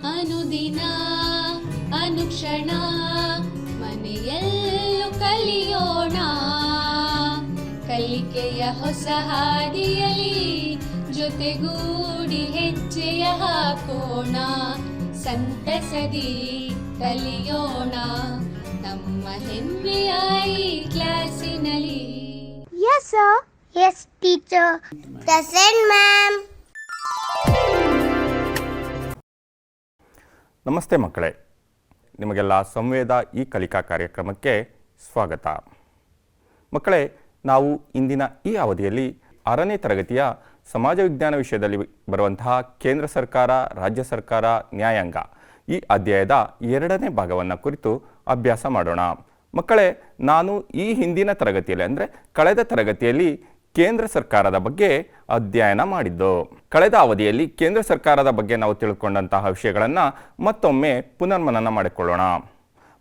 ಅನುದಿನ ಅನುಕ್ಷಣ ಮನೆಯಲ್ಲೂ ಕಲಿಯೋಣ, ಕಲಿಕೆಯ ಹೊಸ ಹಾದಿಯಲಿ ಜೊತೆಗೂಡಿ ಹೆಜ್ಜೆಯ ಹಾಕೋಣ, ಸಂತಸದಿ ಕಲಿಯೋಣ ನಮ್ಮ ಹೆಮ್ಮೆಯ ಈ ಕ್ಲಾಸಿನಲ್ಲಿ. Yes sir. Yes teacher. Present ma'am. ನಮಸ್ತೆ ಮಕ್ಕಳೇ, ನಿಮಗೆಲ್ಲ ಸಂವೇದ ಈ ಕಲಿಕಾ ಕಾರ್ಯಕ್ರಮಕ್ಕೆ ಸ್ವಾಗತ. ಮಕ್ಕಳೇ, ನಾವು ಇಂದಿನ ಈ ಅವಧಿಯಲ್ಲಿ 6ನೇ ತರಗತಿಯ ಸಮಾಜ ವಿಜ್ಞಾನ ವಿಷಯದಲ್ಲಿ ಬರುವಂತಹ ಕೇಂದ್ರ ಸರ್ಕಾರ, ರಾಜ್ಯ ಸರ್ಕಾರ, ನ್ಯಾಯಾಂಗ ಈ ಅಧ್ಯಾಯದ 2ನೇ ಭಾಗವನ್ನು ಕುರಿತು ಅಭ್ಯಾಸ ಮಾಡೋಣ. ಮಕ್ಕಳೇ, ನಾನು ಈ ಹಿಂದಿನ ತರಗತಿಯಲ್ಲಿ ಅಂದರೆ ಕಳೆದ ತರಗತಿಯಲ್ಲಿ ಕೇಂದ್ರ ಸರ್ಕಾರದ ಬಗ್ಗೆ ಅಧ್ಯಯನ ಮಾಡಿದ್ದು. ಕಳೆದ ಅವಧಿಯಲ್ಲಿ ಕೇಂದ್ರ ಸರ್ಕಾರದ ಬಗ್ಗೆ ನಾವು ತಿಳ್ಕೊಂಡಂತಹ ವಿಷಯಗಳನ್ನು ಮತ್ತೊಮ್ಮೆ ಪುನರ್ಮನನ ಮಾಡಿಕೊಳ್ಳೋಣ.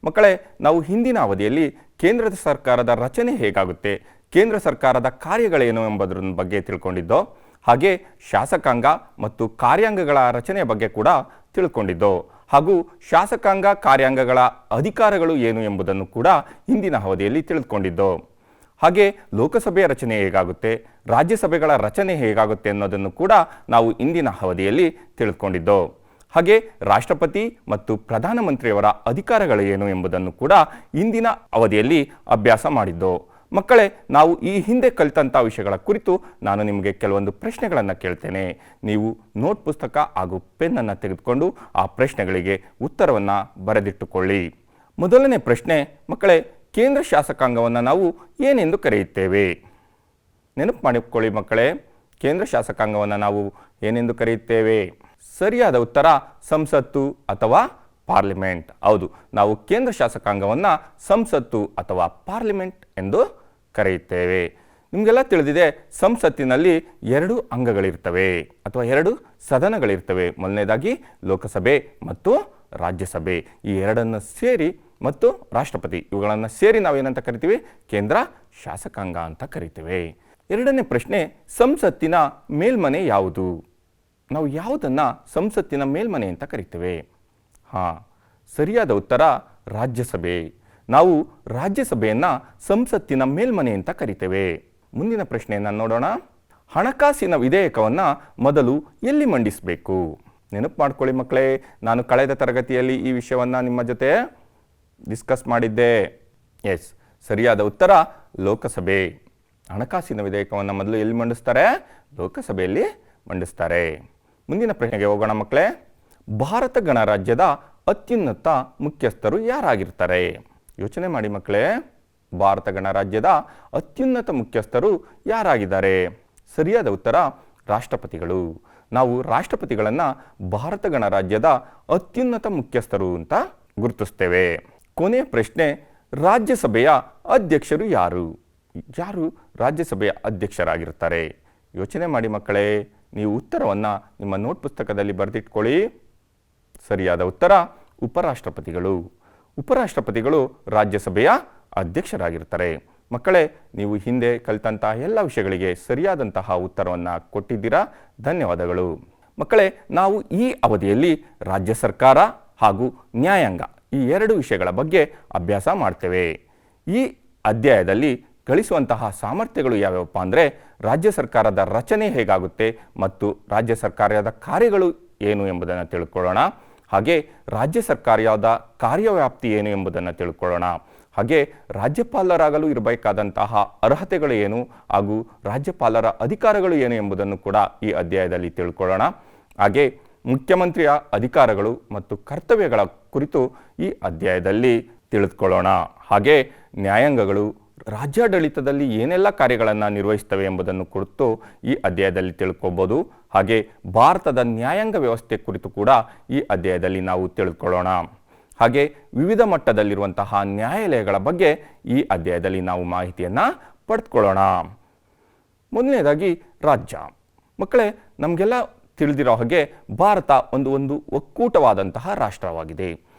ಮಕ್ಕಳೇ, ನಾವು ಹಿಂದಿನ ಅವಧಿಯಲ್ಲಿ ಕೇಂದ್ರ ಸರ್ಕಾರದ ರಚನೆ ಹೇಗಾಗುತ್ತೆ, ಕೇಂದ್ರ ಸರ್ಕಾರದ ಕಾರ್ಯಗಳೇನು ಎಂಬುದರ ಬಗ್ಗೆ ತಿಳ್ಕೊಂಡಿದ್ದೋ, ಹಾಗೆ ಶಾಸಕಾಂಗ ಮತ್ತು ಕಾರ್ಯಾಂಗಗಳ ರಚನೆಯ ಬಗ್ಗೆ ಕೂಡ ತಿಳ್ಕೊಂಡಿದ್ದೋ, ಹಾಗೂ ಶಾಸಕಾಂಗ ಕಾರ್ಯಾಂಗಗಳ ಅಧಿಕಾರಗಳು ಏನು ಎಂಬುದನ್ನು ಕೂಡ ಹಿಂದಿನ ಅವಧಿಯಲ್ಲಿ ತಿಳಿದುಕೊಂಡಿದ್ದೋ. ಹಾಗೆ ಲೋಕಸಭೆಯ ರಚನೆ ಹೇಗಾಗುತ್ತೆ, ರಾಜ್ಯಸಭೆಗಳ ರಚನೆ ಹೇಗಾಗುತ್ತೆ ಅನ್ನೋದನ್ನು ಕೂಡ ನಾವು ಇಂದಿನ ಅವಧಿಯಲ್ಲಿ ತಿಳ್ಕೊಂಡಿದ್ದೋ. ಹಾಗೆ ರಾಷ್ಟ್ರಪತಿ ಮತ್ತು ಪ್ರಧಾನಮಂತ್ರಿಯವರ ಅಧಿಕಾರಗಳು ಏನು ಎಂಬುದನ್ನು ಕೂಡ ಇಂದಿನ ಅವಧಿಯಲ್ಲಿ ಅಭ್ಯಾಸ ಮಾಡಿದ್ದೋ. ಮಕ್ಕಳೇ, ನಾವು ಈ ಹಿಂದೆ ಕಲಿತಂಥ ವಿಷಯಗಳ ಕುರಿತು ನಾನು ನಿಮಗೆ ಕೆಲವೊಂದು ಪ್ರಶ್ನೆಗಳನ್ನು ಕೇಳ್ತೇನೆ. ನೀವು ನೋಟ್ ಪುಸ್ತಕ ಹಾಗೂ ಪೆನ್ನನ್ನು ತೆಗೆದುಕೊಂಡು ಆ ಪ್ರಶ್ನೆಗಳಿಗೆ ಉತ್ತರವನ್ನು ಬರೆದಿಟ್ಟುಕೊಳ್ಳಿ. ಮೊದಲನೇ ಪ್ರಶ್ನೆ ಮಕ್ಕಳೇ, ಕೇಂದ್ರ ಶಾಸಕಾಂಗವನ್ನು ನಾವು ಏನೆಂದು ಕರೆಯುತ್ತೇವೆ? ನೆನಪು ಮಾಡಿಕೊಳ್ಳಿ ಮಕ್ಕಳೇ, ಕೇಂದ್ರ ಶಾಸಕಾಂಗವನ್ನು ನಾವು ಏನೆಂದು ಕರೆಯುತ್ತೇವೆ? ಸರಿಯಾದ ಉತ್ತರ ಸಂಸತ್ತು ಅಥವಾ ಪಾರ್ಲಿಮೆಂಟ್. ಹೌದು, ನಾವು ಕೇಂದ್ರ ಶಾಸಕಾಂಗವನ್ನು ಸಂಸತ್ತು ಅಥವಾ ಪಾರ್ಲಿಮೆಂಟ್ ಎಂದು ಕರೆಯುತ್ತೇವೆ. ನಿಮಗೆಲ್ಲ ತಿಳಿದಿದೆ, ಸಂಸತ್ತಿನಲ್ಲಿ 2 ಅಂಗಗಳಿರ್ತವೆ ಅಥವಾ 2 ಸದನಗಳಿರ್ತವೆ. ಮೊದಲನೇದಾಗಿ ಲೋಕಸಭೆ ಮತ್ತು ರಾಜ್ಯಸಭೆ. ಈ ಎರಡನ್ನು ಸೇರಿ ಮತ್ತು ರಾಷ್ಟ್ರಪತಿ ಇವುಗಳನ್ನು ಸೇರಿ ನಾವೇನಂತ ಕರಿತೀವಿ? ಕೇಂದ್ರ ಶಾಸಕಾಂಗ ಅಂತ ಕರಿತೇವೆ. ಎರಡನೇ ಪ್ರಶ್ನೆ, ಸಂಸತ್ತಿನ ಮೇಲ್ಮನೆ ಯಾವುದು? ನಾವು ಯಾವುದನ್ನು ಸಂಸತ್ತಿನ ಮೇಲ್ಮನೆ ಅಂತ ಕರಿತೇವೆ? ಸರಿಯಾದ ಉತ್ತರ ರಾಜ್ಯಸಭೆ. ನಾವು ರಾಜ್ಯಸಭೆಯನ್ನು ಸಂಸತ್ತಿನ ಮೇಲ್ಮನೆ ಅಂತ ಕರಿತೇವೆ. ಮುಂದಿನ ಪ್ರಶ್ನೆಯನ್ನು ನೋಡೋಣ. ಹಣಕಾಸಿನ ವಿಧೇಯಕವನ್ನು ಮೊದಲು ಎಲ್ಲಿ ಮಂಡಿಸಬೇಕು? ನೆನಪು ಮಾಡ್ಕೊಳ್ಳಿ ಮಕ್ಕಳೇ, ನಾನು ಕಳೆದ ತರಗತಿಯಲ್ಲಿ ಈ ವಿಷಯವನ್ನು ನಿಮ್ಮ ಜೊತೆ ಡಿಸ್ಕಸ್ ಮಾಡಿದ್ದೆ. ಎಸ್, ಸರಿಯಾದ ಉತ್ತರ ಲೋಕಸಭೆ. ಹಣಕಾಸಿನ ವಿಧೇಯಕವನ್ನು ಮೊದಲು ಎಲ್ಲಿ ಮಂಡಿಸ್ತಾರೆ? ಲೋಕಸಭೆಯಲ್ಲಿ ಮಂಡಿಸ್ತಾರೆ. ಮುಂದಿನ ಪ್ರಶ್ನೆಗೆ ಹೋಗೋಣ ಮಕ್ಕಳೇ. ಭಾರತ ಗಣರಾಜ್ಯದ ಅತ್ಯುನ್ನತ ಮುಖ್ಯಸ್ಥರು ಯಾರಾಗಿರ್ತಾರೆ? ಯೋಚನೆ ಮಾಡಿ ಮಕ್ಕಳೇ, ಭಾರತ ಗಣರಾಜ್ಯದ ಅತ್ಯುನ್ನತ ಮುಖ್ಯಸ್ಥರು ಯಾರಾಗಿದ್ದಾರೆ? ಸರಿಯಾದ ಉತ್ತರ ರಾಷ್ಟ್ರಪತಿಗಳು. ನಾವು ರಾಷ್ಟ್ರಪತಿಗಳನ್ನು ಭಾರತ ಗಣರಾಜ್ಯದ ಅತ್ಯುನ್ನತ ಮುಖ್ಯಸ್ಥರು ಅಂತ ಗುರುತಿಸ್ತೇವೆ. ಕೊನೆಯ ಪ್ರಶ್ನೆ, ರಾಜ್ಯಸಭೆಯ ಅಧ್ಯಕ್ಷರು ಯಾರು? ಯಾರು ರಾಜ್ಯಸಭೆಯ ಅಧ್ಯಕ್ಷರಾಗಿರ್ತಾರೆ? ಯೋಚನೆ ಮಾಡಿ ಮಕ್ಕಳೇ, ನೀವು ಉತ್ತರವನ್ನು ನಿಮ್ಮ ನೋಟ್ ಪುಸ್ತಕದಲ್ಲಿ ಬರೆದಿಟ್ಕೊಳ್ಳಿ. ಸರಿಯಾದ ಉತ್ತರ ಉಪರಾಷ್ಟ್ರಪತಿಗಳು. ಉಪರಾಷ್ಟ್ರಪತಿಗಳು ರಾಜ್ಯಸಭೆಯ ಅಧ್ಯಕ್ಷರಾಗಿರ್ತಾರೆ. ಮಕ್ಕಳೇ, ನೀವು ಹಿಂದೆ ಕಲಿತಂತಹ ಎಲ್ಲ ವಿಷಯಗಳಿಗೆ ಸರಿಯಾದಂತಹ ಉತ್ತರವನ್ನು ಕೊಟ್ಟಿದ್ದೀರಾ. ಧನ್ಯವಾದಗಳು. ಮಕ್ಕಳೇ, ನಾವು ಈ ಅವಧಿಯಲ್ಲಿ ರಾಜ್ಯ ಸರ್ಕಾರ ಹಾಗೂ ನ್ಯಾಯಾಂಗ ಈ 2 ವಿಷಯಗಳ ಬಗ್ಗೆ ಅಭ್ಯಾಸ ಮಾಡ್ತೇವೆ. ಈ ಅಧ್ಯಾಯದಲ್ಲಿ ಗಳಿಸುವಂತಹ ಸಾಮರ್ಥ್ಯಗಳು ಯಾವ್ಯಾವಪ್ಪ ಅಂದರೆ, ರಾಜ್ಯ ಸರ್ಕಾರದ ರಚನೆ ಹೇಗಾಗುತ್ತೆ ಮತ್ತು ರಾಜ್ಯ ಸರ್ಕಾರದ ಕಾರ್ಯಗಳು ಏನು ಎಂಬುದನ್ನು ತಿಳ್ಕೊಳ್ಳೋಣ. ಹಾಗೆ ರಾಜ್ಯ ಸರ್ಕಾರದ ಕಾರ್ಯವ್ಯಾಪ್ತಿ ಏನು ಎಂಬುದನ್ನು ತಿಳ್ಕೊಳ್ಳೋಣ. ಹಾಗೆ ರಾಜ್ಯಪಾಲರಾಗಲು ಇರಬೇಕಾದಂತಹ ಅರ್ಹತೆಗಳು ಏನು ಹಾಗೂ ರಾಜ್ಯಪಾಲರ ಅಧಿಕಾರಗಳು ಏನು ಎಂಬುದನ್ನು ಕೂಡ ಈ ಅಧ್ಯಾಯದಲ್ಲಿ ತಿಳ್ಕೊಳ್ಳೋಣ. ಹಾಗೆ ಮುಖ್ಯಮಂತ್ರಿಯ ಅಧಿಕಾರಗಳು ಮತ್ತು ಕರ್ತವ್ಯಗಳ ಕುರಿತು ಈ ಅಧ್ಯಾಯದಲ್ಲಿ ತಿಳಿದುಕೊಳ್ಳೋಣ. ಹಾಗೆ ನ್ಯಾಯಾಂಗಗಳು ರಾಜ್ಯಾಡಳಿತದಲ್ಲಿ ಏನೆಲ್ಲ ಕಾರ್ಯಗಳನ್ನು ನಿರ್ವಹಿಸ್ತವೆ ಎಂಬುದನ್ನು ಕುರಿತು ಈ ಅಧ್ಯಾಯದಲ್ಲಿ ತಿಳ್ಕೊಬೋದು. ಹಾಗೆ ಭಾರತದ ನ್ಯಾಯಾಂಗ ವ್ಯವಸ್ಥೆ ಕುರಿತು ಕೂಡ ಈ ಅಧ್ಯಾಯದಲ್ಲಿ ನಾವು ತಿಳ್ಕೊಳ್ಳೋಣ. ಹಾಗೆ ವಿವಿಧ ಮಟ್ಟದಲ್ಲಿರುವಂತಹ ನ್ಯಾಯಾಲಯಗಳ ಬಗ್ಗೆ ಈ ಅಧ್ಯಾಯದಲ್ಲಿ ನಾವು ಮಾಹಿತಿಯನ್ನು ಪಡೆದುಕೊಳ್ಳೋಣ. ಮೊದಲನೇದಾಗಿ ರಾಜ್ಯ. ಮಕ್ಕಳೇ, ನಮಗೆಲ್ಲ ತಿಳಿದಿರೋ ಹಾಗೆ ಭಾರತ ಒಂದು ಒಕ್ಕೂಟವಾದಂತಹ ರಾಷ್ಟ್ರವಾಗಿದೆ.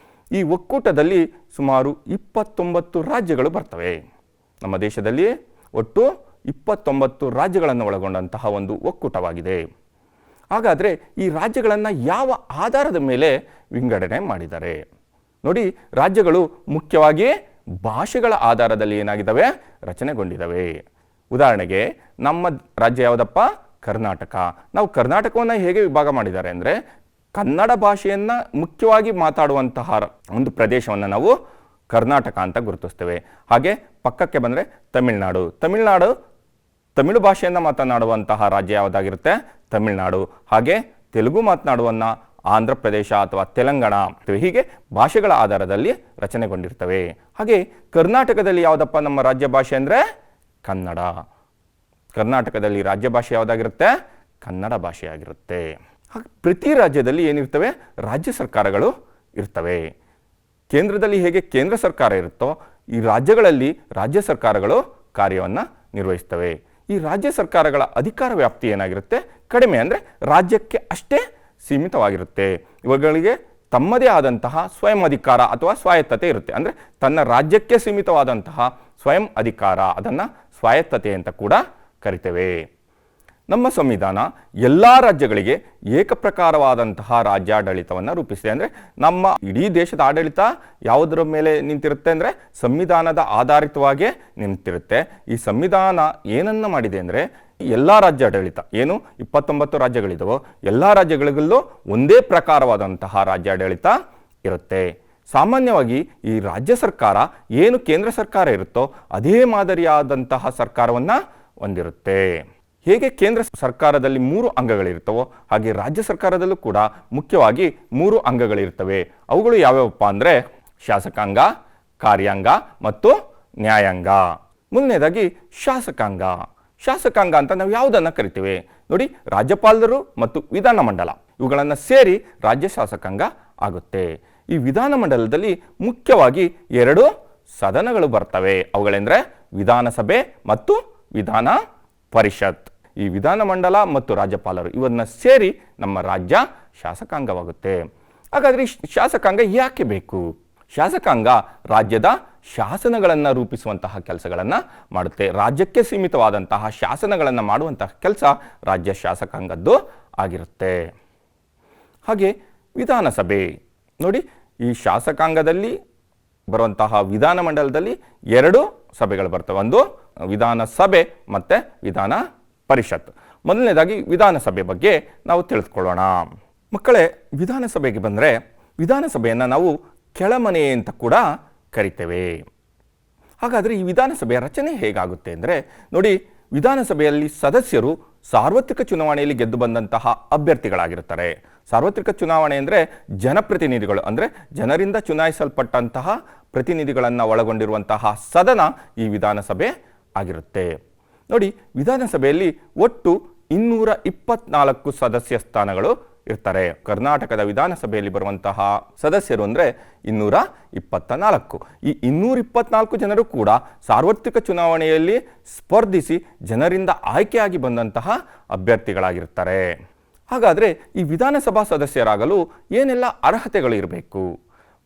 ಈ ಒಕ್ಕೂಟದಲ್ಲಿ ಸುಮಾರು 29 ರಾಜ್ಯಗಳು ಬರ್ತವೆ. ನಮ್ಮ ದೇಶದಲ್ಲಿ ಒಟ್ಟು 29 ರಾಜ್ಯಗಳನ್ನು ಒಳಗೊಂಡಂತಹ ಒಂದು ಒಕ್ಕೂಟವಾಗಿದೆ. ಹಾಗಾದರೆ ಈ ರಾಜ್ಯಗಳನ್ನು ಯಾವ ಆಧಾರದ ಮೇಲೆ ವಿಂಗಡಣೆ ಮಾಡಿದ್ದಾರೆ? ನೋಡಿ, ರಾಜ್ಯಗಳು ಮುಖ್ಯವಾಗಿ ಭಾಷೆಗಳ ಆಧಾರದಲ್ಲಿ ಏನಾಗಿದ್ದಾವೆ, ರಚನೆಗೊಂಡಿದ್ದಾವೆ. ಉದಾಹರಣೆಗೆ ನಮ್ಮ ರಾಜ್ಯ ಯಾವುದಪ್ಪ? ಕರ್ನಾಟಕ. ನಾವು ಕರ್ನಾಟಕವನ್ನು ಹೇಗೆ ವಿಭಾಗ ಮಾಡಿದ್ದಾರೆ ಅಂದರೆ, ಕನ್ನಡ ಭಾಷೆಯನ್ನು ಮುಖ್ಯವಾಗಿ ಮಾತಾಡುವಂತಹ ಒಂದು ಪ್ರದೇಶವನ್ನು ನಾವು ಕರ್ನಾಟಕ ಅಂತ ಗುರುತಿಸ್ತೇವೆ. ಹಾಗೆ ಪಕ್ಕಕ್ಕೆ ಬಂದರೆ ತಮಿಳುನಾಡು. ತಮಿಳು ಭಾಷೆಯನ್ನು ಮಾತನಾಡುವಂತಹ ರಾಜ್ಯ ಯಾವುದಾಗಿರುತ್ತೆ? ತಮಿಳುನಾಡು. ಹಾಗೆ ತೆಲುಗು ಮಾತನಾಡುವನ್ನ ಆಂಧ್ರ ಪ್ರದೇಶ ಅಥವಾ ತೆಲಂಗಾಣ. ಹೀಗೆ ಭಾಷೆಗಳ ಆಧಾರದಲ್ಲಿ ರಚನೆಗೊಂಡಿರ್ತವೆ. ಹಾಗೆ ಕರ್ನಾಟಕದಲ್ಲಿ ಯಾವುದಪ್ಪ ನಮ್ಮ ರಾಜ್ಯ ಭಾಷೆ ಅಂದರೆ? ಕನ್ನಡ. ಕರ್ನಾಟಕದಲ್ಲಿ ರಾಜ್ಯ ಭಾಷೆ ಯಾವುದಾಗಿರುತ್ತೆ? ಕನ್ನಡ ಭಾಷೆಯಾಗಿರುತ್ತೆ. ಹಾಗೆ ಪ್ರತಿ ರಾಜ್ಯದಲ್ಲಿ ಏನಿರ್ತವೆ? ರಾಜ್ಯ ಸರ್ಕಾರಗಳು ಇರ್ತವೆ. ಕೇಂದ್ರದಲ್ಲಿ ಹೇಗೆ ಕೇಂದ್ರ ಸರ್ಕಾರ ಇರುತ್ತೋ, ಈ ರಾಜ್ಯಗಳಲ್ಲಿ ರಾಜ್ಯ ಸರ್ಕಾರಗಳು ಕಾರ್ಯವನ್ನು ನಿರ್ವಹಿಸ್ತವೆ. ಈ ರಾಜ್ಯ ಸರ್ಕಾರಗಳ ಅಧಿಕಾರ ವ್ಯಾಪ್ತಿ ಏನಾಗಿರುತ್ತೆ? ಕಡಿಮೆ, ಅಂದರೆ ರಾಜ್ಯಕ್ಕೆ ಅಷ್ಟೇ ಸೀಮಿತವಾಗಿರುತ್ತೆ. ಇವುಗಳಿಗೆ ತಮ್ಮದೇ ಆದಂತಹ ಸ್ವಯಂ ಅಧಿಕಾರ ಅಥವಾ ಸ್ವಾಯತ್ತತೆ ಇರುತ್ತೆ. ಅಂದರೆ ತನ್ನ ರಾಜ್ಯಕ್ಕೆ ಸೀಮಿತವಾದಂತಹ ಸ್ವಯಂ ಅಧಿಕಾರ, ಅದನ್ನು ಸ್ವಾಯತ್ತತೆ ಅಂತ ಕೂಡ ಕರಿತೇವೆ. ನಮ್ಮ ಸಂವಿಧಾನ ಎಲ್ಲ ರಾಜ್ಯಗಳಿಗೆ ಏಕಪ್ರಕಾರವಾದಂತಹ ರಾಜ್ಯಾಡಳಿತವನ್ನು ರೂಪಿಸಿದೆ. ಅಂದರೆ ನಮ್ಮ ಇಡೀ ದೇಶದ ಆಡಳಿತ ಯಾವುದರ ಮೇಲೆ ನಿಂತಿರುತ್ತೆ ಅಂದರೆ ಸಂವಿಧಾನದ ಆಧಾರಿತವಾಗಿ ನಿಂತಿರುತ್ತೆ. ಈ ಸಂವಿಧಾನ ಏನನ್ನ ಮಾಡಿದೆ ಅಂದರೆ, ಎಲ್ಲ ರಾಜ್ಯಾಡಳಿತ ಏನು 29 ರಾಜ್ಯಗಳಿದವೋ ಎಲ್ಲ ರಾಜ್ಯಗಳಿಗಲ್ಲೂ ಒಂದೇ ಪ್ರಕಾರವಾದಂತಹ ರಾಜ್ಯಾಡಳಿತ ಇರುತ್ತೆ. ಸಾಮಾನ್ಯವಾಗಿ ಈ ರಾಜ್ಯ ಸರ್ಕಾರ ಏನು ಕೇಂದ್ರ ಸರ್ಕಾರ ಇರುತ್ತೋ ಅದೇ ಮಾದರಿಯಾದಂತಹ ಸರ್ಕಾರವನ್ನು ಹೊಂದಿರುತ್ತೆ. ಹೇಗೆ ಕೇಂದ್ರ ಸರ್ಕಾರದಲ್ಲಿ 3 ಅಂಗಗಳಿರ್ತವೋ ಹಾಗೆ ರಾಜ್ಯ ಸರ್ಕಾರದಲ್ಲೂ ಕೂಡ ಮುಖ್ಯವಾಗಿ 3 ಅಂಗಗಳಿರ್ತವೆ. ಅವುಗಳು ಯಾವ್ಯಾವಪ್ಪ ಅಂದರೆ ಶಾಸಕಾಂಗ, ಕಾರ್ಯಾಂಗ ಮತ್ತು ನ್ಯಾಯಾಂಗ. ಮೊದಲನೇದಾಗಿ ಶಾಸಕಾಂಗ. ಶಾಸಕಾಂಗ ಅಂತ ನಾವು ಯಾವುದನ್ನು ಕರಿತೀವಿ ನೋಡಿ, ರಾಜ್ಯಪಾಲರು ಮತ್ತು ವಿಧಾನಮಂಡಲ ಇವುಗಳನ್ನು ಸೇರಿ ರಾಜ್ಯ ಶಾಸಕಾಂಗ ಆಗುತ್ತೆ. ಈ ವಿಧಾನಮಂಡಲದಲ್ಲಿ ಮುಖ್ಯವಾಗಿ 2 ಸದನಗಳು ಬರ್ತವೆ. ಅವುಗಳೆಂದರೆ ವಿಧಾನಸಭೆ ಮತ್ತು ವಿಧಾನ ಪರಿಷತ್. ಈ ವಿಧಾನಮಂಡಲ ಮತ್ತು ರಾಜ್ಯಪಾಲರು ಇವನ್ನ ಸೇರಿ ನಮ್ಮ ರಾಜ್ಯ ಶಾಸಕಾಂಗವಾಗುತ್ತೆ. ಹಾಗಾದರೆ ಶಾಸಕಾಂಗ ಯಾಕೆ ಬೇಕು? ಶಾಸಕಾಂಗ ರಾಜ್ಯದ ಶಾಸನಗಳನ್ನು ರೂಪಿಸುವಂತಹ ಕೆಲಸಗಳನ್ನು ಮಾಡುತ್ತೆ. ರಾಜ್ಯಕ್ಕೆ ಸೀಮಿತವಾದಂತಹ ಶಾಸನಗಳನ್ನು ಮಾಡುವಂತಹ ಕೆಲಸ ರಾಜ್ಯ ಶಾಸಕಾಂಗದ್ದು ಆಗಿರುತ್ತೆ. ಹಾಗೆ ವಿಧಾನಸಭೆ ನೋಡಿ, ಈ ಶಾಸಕಾಂಗದಲ್ಲಿ ಬರುವಂತಹ ವಿಧಾನಮಂಡಲದಲ್ಲಿ 2 ಸಭೆಗಳು ಬರ್ತವೆ. ಒಂದು ವಿಧಾನಸಭೆ ಮತ್ತು ವಿಧಾನ ಪರಿಷತ್. ಮೊದಲನೇದಾಗಿ ವಿಧಾನಸಭೆ ಬಗ್ಗೆ ನಾವು ತಿಳಿದುಕೊಳ್ಳೋಣ. ಮಕ್ಕಳೇ, ವಿಧಾನಸಭೆಗೆ ಬಂದರೆ ವಿಧಾನಸಭೆಯನ್ನು ನಾವು ಕೆಳಮನೆ ಅಂತ ಕೂಡ ಕರಿತೇವೆ. ಹಾಗಾದರೆ ಈ ವಿಧಾನಸಭೆಯ ರಚನೆ ಹೇಗಾಗುತ್ತೆ ಅಂದರೆ ನೋಡಿ, ವಿಧಾನಸಭೆಯಲ್ಲಿ ಸದಸ್ಯರು ಸಾರ್ವತ್ರಿಕ ಚುನಾವಣೆಯಲ್ಲಿ ಗೆದ್ದು ಬಂದಂತಹ ಅಭ್ಯರ್ಥಿಗಳಾಗಿರ್ತಾರೆ. ಸಾರ್ವತ್ರಿಕ ಚುನಾವಣೆ ಅಂದರೆ ಜನಪ್ರತಿನಿಧಿಗಳು, ಅಂದರೆ ಜನರಿಂದ ಚುನಾಯಿಸಲ್ಪಟ್ಟಂತಹ ಪ್ರತಿನಿಧಿಗಳನ್ನು ಒಳಗೊಂಡಿರುವಂತಹ ಸದನ ಈ ವಿಧಾನಸಭೆ ಆಗಿರುತ್ತೆ. ನೋಡಿ, ವಿಧಾನಸಭೆಯಲ್ಲಿ ಒಟ್ಟು 224 ಸದಸ್ಯ ಸ್ಥಾನಗಳು ಇರ್ತಾರೆ. ಕರ್ನಾಟಕದ ವಿಧಾನಸಭೆಯಲ್ಲಿ ಬರುವಂತಹ ಸದಸ್ಯರು ಅಂದರೆ 224. ಈ 224 ಜನರು ಕೂಡ ಸಾರ್ವತ್ರಿಕ ಚುನಾವಣೆಯಲ್ಲಿ ಸ್ಪರ್ಧಿಸಿ ಜನರಿಂದ ಆಯ್ಕೆಯಾಗಿ ಬಂದಂತಹ ಅಭ್ಯರ್ಥಿಗಳಾಗಿರ್ತಾರೆ. ಹಾಗಾದರೆ ಈ ವಿಧಾನಸಭಾ ಸದಸ್ಯರಾಗಲು ಏನೆಲ್ಲ ಅರ್ಹತೆಗಳು ಇರಬೇಕು?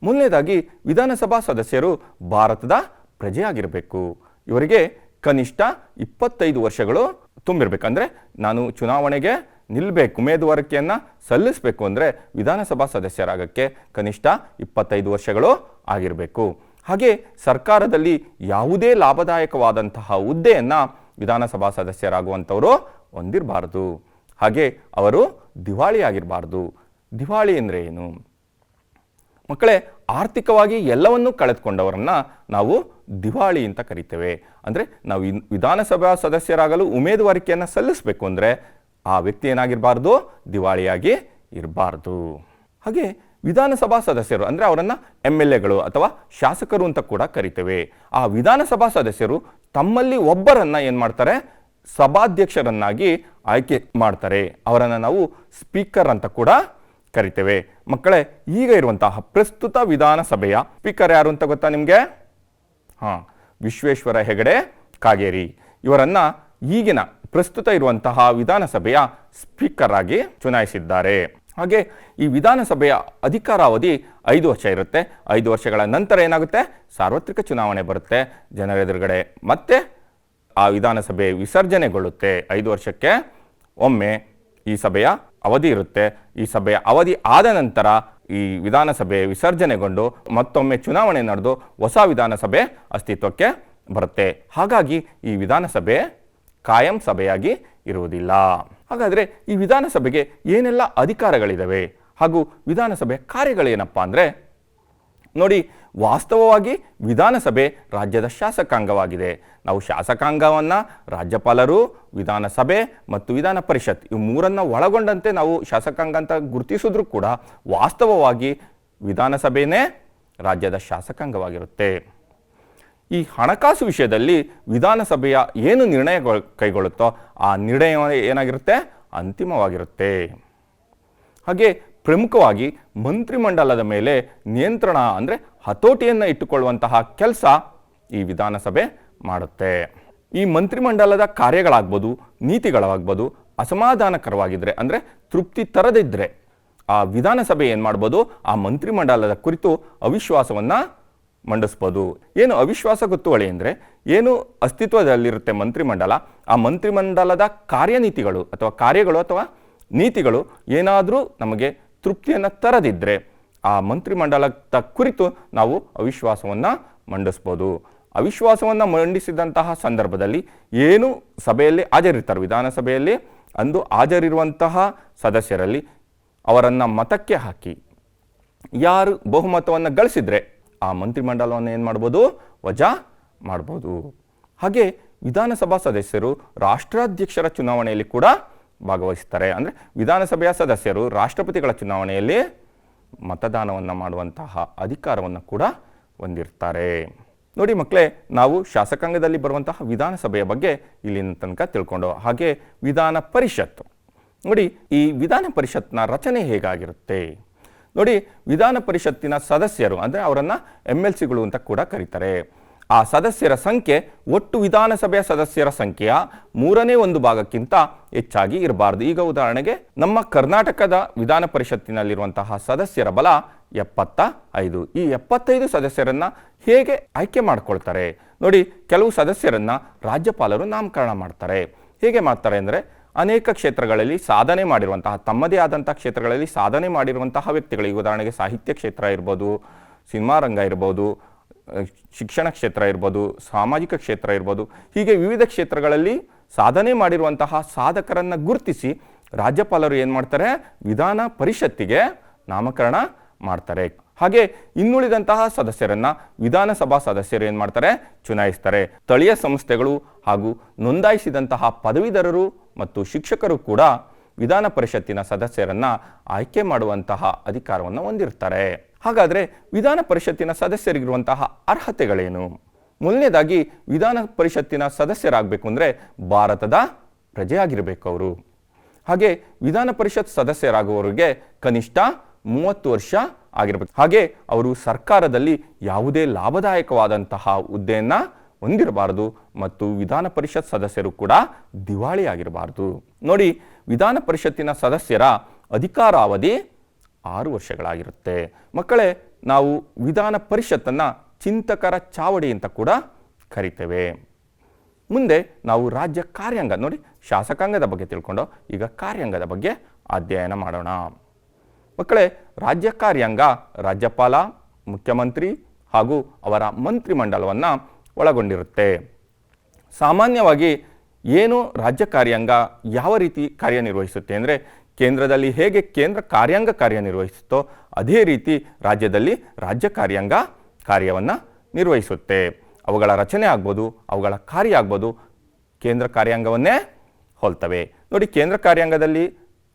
ಮೊದಲನೇದಾಗಿ ವಿಧಾನಸಭಾ ಸದಸ್ಯರು ಭಾರತದ ಪ್ರಜೆಯಾಗಿರಬೇಕು. ಇವರಿಗೆ ಕನಿಷ್ಠ 25 ವರ್ಷಗಳು ತುಂಬಿರಬೇಕಂದ್ರೆ, ನಾನು ಚುನಾವಣೆಗೆ ನಿಲ್ಲಬೇಕು, ಉಮೇದುವಾರಿಕೆಯನ್ನು ಸಲ್ಲಿಸಬೇಕು ಅಂದರೆ ವಿಧಾನಸಭಾ ಸದಸ್ಯರಾಗಕ್ಕೆ ಕನಿಷ್ಠ 25 ವರ್ಷಗಳು ಆಗಿರಬೇಕು. ಹಾಗೆ ಸರ್ಕಾರದಲ್ಲಿ ಯಾವುದೇ ಲಾಭದಾಯಕವಾದಂತಹ ಹುದ್ದೆಯನ್ನು ವಿಧಾನಸಭಾ ಸದಸ್ಯರಾಗುವಂಥವರು ಹೊಂದಿರಬಾರ್ದು. ಹಾಗೆ ಅವರು ದಿವಾಳಿ ಆಗಿರಬಾರ್ದು. ದಿವಾಳಿ ಅಂದರೆ ಏನು ಮಕ್ಕಳೇ? ಆರ್ಥಿಕವಾಗಿ ಎಲ್ಲವನ್ನೂ ಕಳೆದುಕೊಂಡವರನ್ನು ನಾವು ದಿವಾಳಿ ಅಂತ ಕರಿತೇವೆ. ಅಂದರೆ ನಾವು ವಿಧಾನಸಭಾ ಸದಸ್ಯರಾಗಲು ಉಮೇದುವಾರಿಕೆಯನ್ನು ಸಲ್ಲಿಸಬೇಕು ಅಂದರೆ ಆ ವ್ಯಕ್ತಿ ಏನಾಗಿರಬಾರ್ದು? ದಿವಾಳಿಯಾಗಿ ಇರಬಾರ್ದು. ಹಾಗೆ ವಿಧಾನಸಭಾ ಸದಸ್ಯರು ಅಂದರೆ ಅವರನ್ನು MLAಗಳು ಅಥವಾ ಶಾಸಕರು ಅಂತ ಕೂಡ ಕರಿತೇವೆ. ಆ ವಿಧಾನಸಭಾ ಸದಸ್ಯರು ತಮ್ಮಲ್ಲಿ ಒಬ್ಬರನ್ನು ಏನು ಮಾಡ್ತಾರೆ? ಸಭಾಧ್ಯಕ್ಷರನ್ನಾಗಿ ಆಯ್ಕೆ ಮಾಡ್ತಾರೆ. ಅವರನ್ನು ನಾವು ಸ್ಪೀಕರ್ ಅಂತ ಕೂಡ ಕರಿತೇವೆ. ಮಕ್ಕಳೇ, ಈಗ ಇರುವಂತಹ ಪ್ರಸ್ತುತ ವಿಧಾನಸಭೆಯ ಸ್ಪೀಕರ್ ಯಾರು ಅಂತ ಗೊತ್ತಾ ನಿಮಗೆ? ವಿಶ್ವೇಶ್ವರ ಹೆಗಡೆ ಕಾಗೇರಿ. ಇವರನ್ನ ಈಗಿನ ಪ್ರಸ್ತುತ ಇರುವಂತಹ ವಿಧಾನಸಭೆಯ ಸ್ಪೀಕರ್ ಆಗಿ ಚುನಾಯಿಸಿದ್ದಾರೆ. ಹಾಗೆ ಈ ವಿಧಾನಸಭೆಯ ಅಧಿಕಾರಾವಧಿ 5 ವರ್ಷ ಇರುತ್ತೆ. 5 ವರ್ಷಗಳ ನಂತರ ಏನಾಗುತ್ತೆ? ಸಾರ್ವತ್ರಿಕ ಚುನಾವಣೆ ಬರುತ್ತೆ ಜನರ ಎದುರುಗಡೆ. ಮತ್ತೆ ಆ ವಿಧಾನಸಭೆ ವಿಸರ್ಜನೆಗೊಳ್ಳುತ್ತೆ. 5 ವರ್ಷಕ್ಕೆ ಒಮ್ಮೆ ಈ ಸಭೆಯ ಅವಧಿ ಇರುತ್ತೆ. ಈ ಸಭೆಯ ಅವಧಿ ಆದ ನಂತರ ಈ ವಿಧಾನಸಭೆ ವಿಸರ್ಜನೆಗೊಂಡು ಮತ್ತೊಮ್ಮೆ ಚುನಾವಣೆ ನಡೆದು ಹೊಸ ವಿಧಾನಸಭೆ ಅಸ್ತಿತ್ವಕ್ಕೆ ಬರುತ್ತೆ. ಹಾಗಾಗಿ ಈ ವಿಧಾನಸಭೆ ಕಾಯಂ ಸಭೆಯಾಗಿ ಇರುವುದಿಲ್ಲ. ಹಾಗಾದರೆ ಈ ವಿಧಾನಸಭೆಗೆ ಏನೆಲ್ಲ ಅಧಿಕಾರಗಳಿದ್ದಾವೆ ಹಾಗೂ ವಿಧಾನಸಭೆ ಕಾರ್ಯಗಳೇನಪ್ಪ ಅಂದರೆ ನೋಡಿ, ವಾಸ್ತವವಾಗಿ ವಿಧಾನಸಭೆ ರಾಜ್ಯದ ಶಾಸಕಾಂಗವಾಗಿದೆ. ನಾವು ಶಾಸಕಾಂಗವನ್ನು ರಾಜ್ಯಪಾಲರು, ವಿಧಾನಸಭೆ ಮತ್ತು ವಿಧಾನ ಪರಿಷತ್ ಇವು ಮೂರನ್ನು ಒಳಗೊಂಡಂತೆ ನಾವು ಶಾಸಕಾಂಗ ಅಂತ ಗುರುತಿಸಿದ್ರೂ ಕೂಡ ವಾಸ್ತವವಾಗಿ ವಿಧಾನಸಭೆಯೇ ರಾಜ್ಯದ ಶಾಸಕಾಂಗವಾಗಿರುತ್ತೆ. ಈ ಹಣಕಾಸು ವಿಷಯದಲ್ಲಿ ವಿಧಾನಸಭೆಯ ಏನು ನಿರ್ಣಯ ಕೈಗೊಳ್ಳುತ್ತೋ ಆ ನಿರ್ಣಯ ಏನಾಗಿರುತ್ತೆ, ಅಂತಿಮವಾಗಿರುತ್ತೆ. ಹಾಗೆ ಪ್ರಮುಖವಾಗಿ ಮಂತ್ರಿಮಂಡಲದ ಮೇಲೆ ನಿಯಂತ್ರಣ ಅಂದರೆ ಹತೋಟಿಯನ್ನು ಇಟ್ಟುಕೊಳ್ಳುವಂತಹ ಕೆಲಸ ಈ ವಿಧಾನಸಭೆ ಮಾಡುತ್ತೆ. ಈ ಮಂತ್ರಿಮಂಡಲದ ಕಾರ್ಯಗಳಾಗ್ಬೋದು, ನೀತಿಗಳಾಗ್ಬೋದು ಅಸಮಾಧಾನಕರವಾಗಿದ್ದರೆ ಅಂದರೆ ತೃಪ್ತಿ ತರದಿದ್ದರೆ ಆ ವಿಧಾನಸಭೆ ಏನು ಮಾಡ್ಬೋದು, ಆ ಮಂತ್ರಿಮಂಡಲದ ಕುರಿತು ಅವಿಶ್ವಾಸವನ್ನು ಮಂಡಿಸ್ಬೋದು. ಏನು ಅವಿಶ್ವಾಸ ಗೊತ್ತುವಳಿ ಅಂದರೆ ಏನು ಅಸ್ತಿತ್ವದಲ್ಲಿರುತ್ತೆ ಮಂತ್ರಿಮಂಡಲ, ಆ ಮಂತ್ರಿಮಂಡಲದ ಕಾರ್ಯನೀತಿಗಳು ಅಥವಾ ಕಾರ್ಯಗಳು ಅಥವಾ ನೀತಿಗಳು ಏನಾದರೂ ನಮಗೆ ತೃಪ್ತಿಯನ್ನು ತರದಿದ್ದರೆ ಆ ಮಂತ್ರಿಮಂಡಲದ ಕುರಿತು ನಾವು ಅವಿಶ್ವಾಸವನ್ನು ಮಂಡಿಸ್ಬೋದು. ಅವಿಶ್ವಾಸವನ್ನು ಮಂಡಿಸಿದಂತಹ ಸಂದರ್ಭದಲ್ಲಿ ಏನು ಸಭೆಯಲ್ಲಿ ಹಾಜರಿರ್ತಾರೆ, ವಿಧಾನಸಭೆಯಲ್ಲಿ ಅಂದು ಹಾಜರಿರುವಂತಹ ಸದಸ್ಯರಲ್ಲಿ ಅವರನ್ನು ಮತಕ್ಕೆ ಹಾಕಿ ಯಾರು ಬಹುಮತವನ್ನು ಗಳಿಸಿದರೆ ಆ ಮಂತ್ರಿಮಂಡಲವನ್ನು ಏನು ಮಾಡ್ಬೋದು, ವಜಾ ಮಾಡ್ಬೋದು. ಹಾಗೆ ವಿಧಾನಸಭಾ ಸದಸ್ಯರು ರಾಷ್ಟ್ರಾಧ್ಯಕ್ಷರ ಚುನಾವಣೆಯಲ್ಲಿ ಕೂಡ ಭಾಗವಹಿಸ್ತಾರೆ. ಅಂದರೆ ವಿಧಾನಸಭೆಯ ಸದಸ್ಯರು ರಾಷ್ಟ್ರಪತಿಗಳ ಚುನಾವಣೆಯಲ್ಲಿ ಮತದಾನವನ್ನು ಮಾಡುವಂತಹ ಅಧಿಕಾರವನ್ನು ಕೂಡ ಹೊಂದಿರ್ತಾರೆ. ನೋಡಿ ಮಕ್ಕಳೇ, ನಾವು ಶಾಸಕಾಂಗದಲ್ಲಿ ಬರುವಂತಹ ವಿಧಾನಸಭೆಯ ಬಗ್ಗೆ ಇಲ್ಲಿನ ತನಕ ತಿಳ್ಕೊಂಡು, ಹಾಗೆ ವಿಧಾನ ಪರಿಷತ್ ನೋಡಿ, ಈ ವಿಧಾನ ಪರಿಷತ್ನ ರಚನೆ ಹೇಗಾಗಿರುತ್ತೆ ನೋಡಿ. ವಿಧಾನ ಪರಿಷತ್ತಿನ ಸದಸ್ಯರು ಅಂದರೆ ಅವರನ್ನು MLCಗಳು ಅಂತ ಕೂಡ ಕರೀತಾರೆ. ಆ ಸದಸ್ಯರ ಸಂಖ್ಯೆ ಒಟ್ಟು ವಿಧಾನಸಭೆಯ ಸದಸ್ಯರ ಸಂಖ್ಯೆಯ 1/3 ಹೆಚ್ಚಾಗಿ ಇರಬಾರ್ದು. ಈಗ ಉದಾಹರಣೆಗೆ ನಮ್ಮ ಕರ್ನಾಟಕದ ವಿಧಾನ ಪರಿಷತ್ತಿನಲ್ಲಿರುವಂತಹ ಸದಸ್ಯರ ಬಲ 75. ಈ 75 ಸದಸ್ಯರನ್ನು ಹೇಗೆ ಆಯ್ಕೆ ಮಾಡ್ಕೊಳ್ತಾರೆ ನೋಡಿ. ಕೆಲವು ಸದಸ್ಯರನ್ನು ರಾಜ್ಯಪಾಲರು ನಾಮಕರಣ ಮಾಡ್ತಾರೆ. ಹೇಗೆ ಮಾಡ್ತಾರೆ ಅಂದರೆ ಅನೇಕ ಕ್ಷೇತ್ರಗಳಲ್ಲಿ ಸಾಧನೆ ಮಾಡಿರುವಂತಹ, ತಮ್ಮದೇ ಆದಂಥ ಕ್ಷೇತ್ರಗಳಲ್ಲಿ ಸಾಧನೆ ಮಾಡಿರುವಂತಹ ವ್ಯಕ್ತಿಗಳಿಗೆ, ಉದಾಹರಣೆಗೆ ಸಾಹಿತ್ಯ ಕ್ಷೇತ್ರ ಇರ್ಬೋದು, ಸಿನಿಮಾ ರಂಗ ಇರ್ಬೋದು, ಶಿಕ್ಷಣ ಕ್ಷೇತ್ರ ಇರ್ಬೋದು, ಸಾಮಾಜಿಕ ಕ್ಷೇತ್ರ ಇರ್ಬೋದು, ಹೀಗೆ ವಿವಿಧ ಕ್ಷೇತ್ರಗಳಲ್ಲಿ ಸಾಧನೆ ಮಾಡಿರುವಂತಹ ಸಾಧಕರನ್ನು ಗುರುತಿಸಿ ರಾಜ್ಯಪಾಲರು ಏನು ಮಾಡ್ತಾರೆ, ವಿಧಾನ ಪರಿಷತ್ತಿಗೆ ನಾಮಕರಣ ಮಾಡ್ತಾರೆ. ಹಾಗೆ ಇನ್ನುಳಿದಂತಹ ಸದಸ್ಯರನ್ನು ವಿಧಾನಸಭಾ ಸದಸ್ಯರು ಏನು ಮಾಡ್ತಾರೆ, ಚುನಾಯಿಸ್ತಾರೆ. ಸ್ಥಳೀಯ ಸಂಸ್ಥೆಗಳು ಹಾಗೂ ನೋಂದಾಯಿಸಿದಂತಹ ಪದವೀಧರರು ಮತ್ತು ಶಿಕ್ಷಕರು ಕೂಡ ವಿಧಾನ ಪರಿಷತ್ತಿನ ಸದಸ್ಯರನ್ನು ಆಯ್ಕೆ ಮಾಡುವಂತಹ ಅಧಿಕಾರವನ್ನು ಹೊಂದಿರ್ತಾರೆ. ಹಾಗಾದರೆ ವಿಧಾನ ಪರಿಷತ್ತಿನ ಸದಸ್ಯರಿಗಿರುವಂತಹ ಅರ್ಹತೆಗಳೇನು? ಮೊದಲನೇದಾಗಿ ವಿಧಾನ ಪರಿಷತ್ತಿನ ಸದಸ್ಯರಾಗಬೇಕು ಅಂದರೆ ಭಾರತದ ಪ್ರಜೆಯಾಗಿರಬೇಕು ಅವರು. ಹಾಗೆ ವಿಧಾನ ಪರಿಷತ್ ಸದಸ್ಯರಾಗುವವರಿಗೆ ಕನಿಷ್ಠ 30 ವರ್ಷ ಆಗಿರಬೇಕು. ಹಾಗೆ ಅವರು ಸರ್ಕಾರದಲ್ಲಿ ಯಾವುದೇ ಲಾಭದಾಯಕವಾದಂತಹ ಹುದ್ದೆಯನ್ನು ಹೊಂದಿರಬಾರದು ಮತ್ತು ವಿಧಾನ ಪರಿಷತ್ ಸದಸ್ಯರು ಕೂಡ ದಿವಾಳಿ ಆಗಿರಬಾರದು. ನೋಡಿ, ವಿಧಾನ ಪರಿಷತ್ತಿನ ಸದಸ್ಯರ ಅಧಿಕಾರಾವಧಿ 6 ವರ್ಷಗಳಾಗಿರುತ್ತೆ. ಮಕ್ಕಳೇ, ನಾವು ವಿಧಾನ ಪರಿಷತ್ತನ್ನು ಚಿಂತಕರ ಚಾವಡಿ ಅಂತ ಕೂಡ ಕರಿತೇವೆ. ಮುಂದೆ ನಾವು ರಾಜ್ಯ ಕಾರ್ಯಾಂಗ ನೋಡಿ, ಶಾಸಕಾಂಗದ ಬಗ್ಗೆ ತಿಳ್ಕೊಂಡು ಈಗ ಕಾರ್ಯಾಂಗದ ಬಗ್ಗೆ ಅಧ್ಯಯನ ಮಾಡೋಣ. ಮಕ್ಕಳೇ, ರಾಜ್ಯ ಕಾರ್ಯಾಂಗ ರಾಜ್ಯಪಾಲ, ಮುಖ್ಯಮಂತ್ರಿ ಹಾಗೂ ಅವರ ಮಂತ್ರಿಮಂಡಲವನ್ನು ಒಳಗೊಂಡಿರುತ್ತೆ. ಸಾಮಾನ್ಯವಾಗಿ ಏನು ರಾಜ್ಯ ಕಾರ್ಯಾಂಗ ಯಾವ ರೀತಿ ಕಾರ್ಯನಿರ್ವಹಿಸುತ್ತೆ ಅಂದರೆ, ಕೇಂದ್ರದಲ್ಲಿ ಹೇಗೆ ಕೇಂದ್ರ ಕಾರ್ಯಾಂಗ ಕಾರ್ಯನಿರ್ವಹಿಸುತ್ತೋ ಅದೇ ರೀತಿ ರಾಜ್ಯದಲ್ಲಿ ರಾಜ್ಯ ಕಾರ್ಯಾಂಗ ಕಾರ್ಯವನ್ನು ನಿರ್ವಹಿಸುತ್ತೆ. ಅವುಗಳ ರಚನೆ ಆಗ್ಬೋದು, ಅವುಗಳ ಕಾರ್ಯ ಆಗ್ಬೋದು, ಕೇಂದ್ರ ಕಾರ್ಯಾಂಗವನ್ನೇ ಹೋಲ್ತವೆ. ನೋಡಿ, ಕೇಂದ್ರ ಕಾರ್ಯಾಂಗದಲ್ಲಿ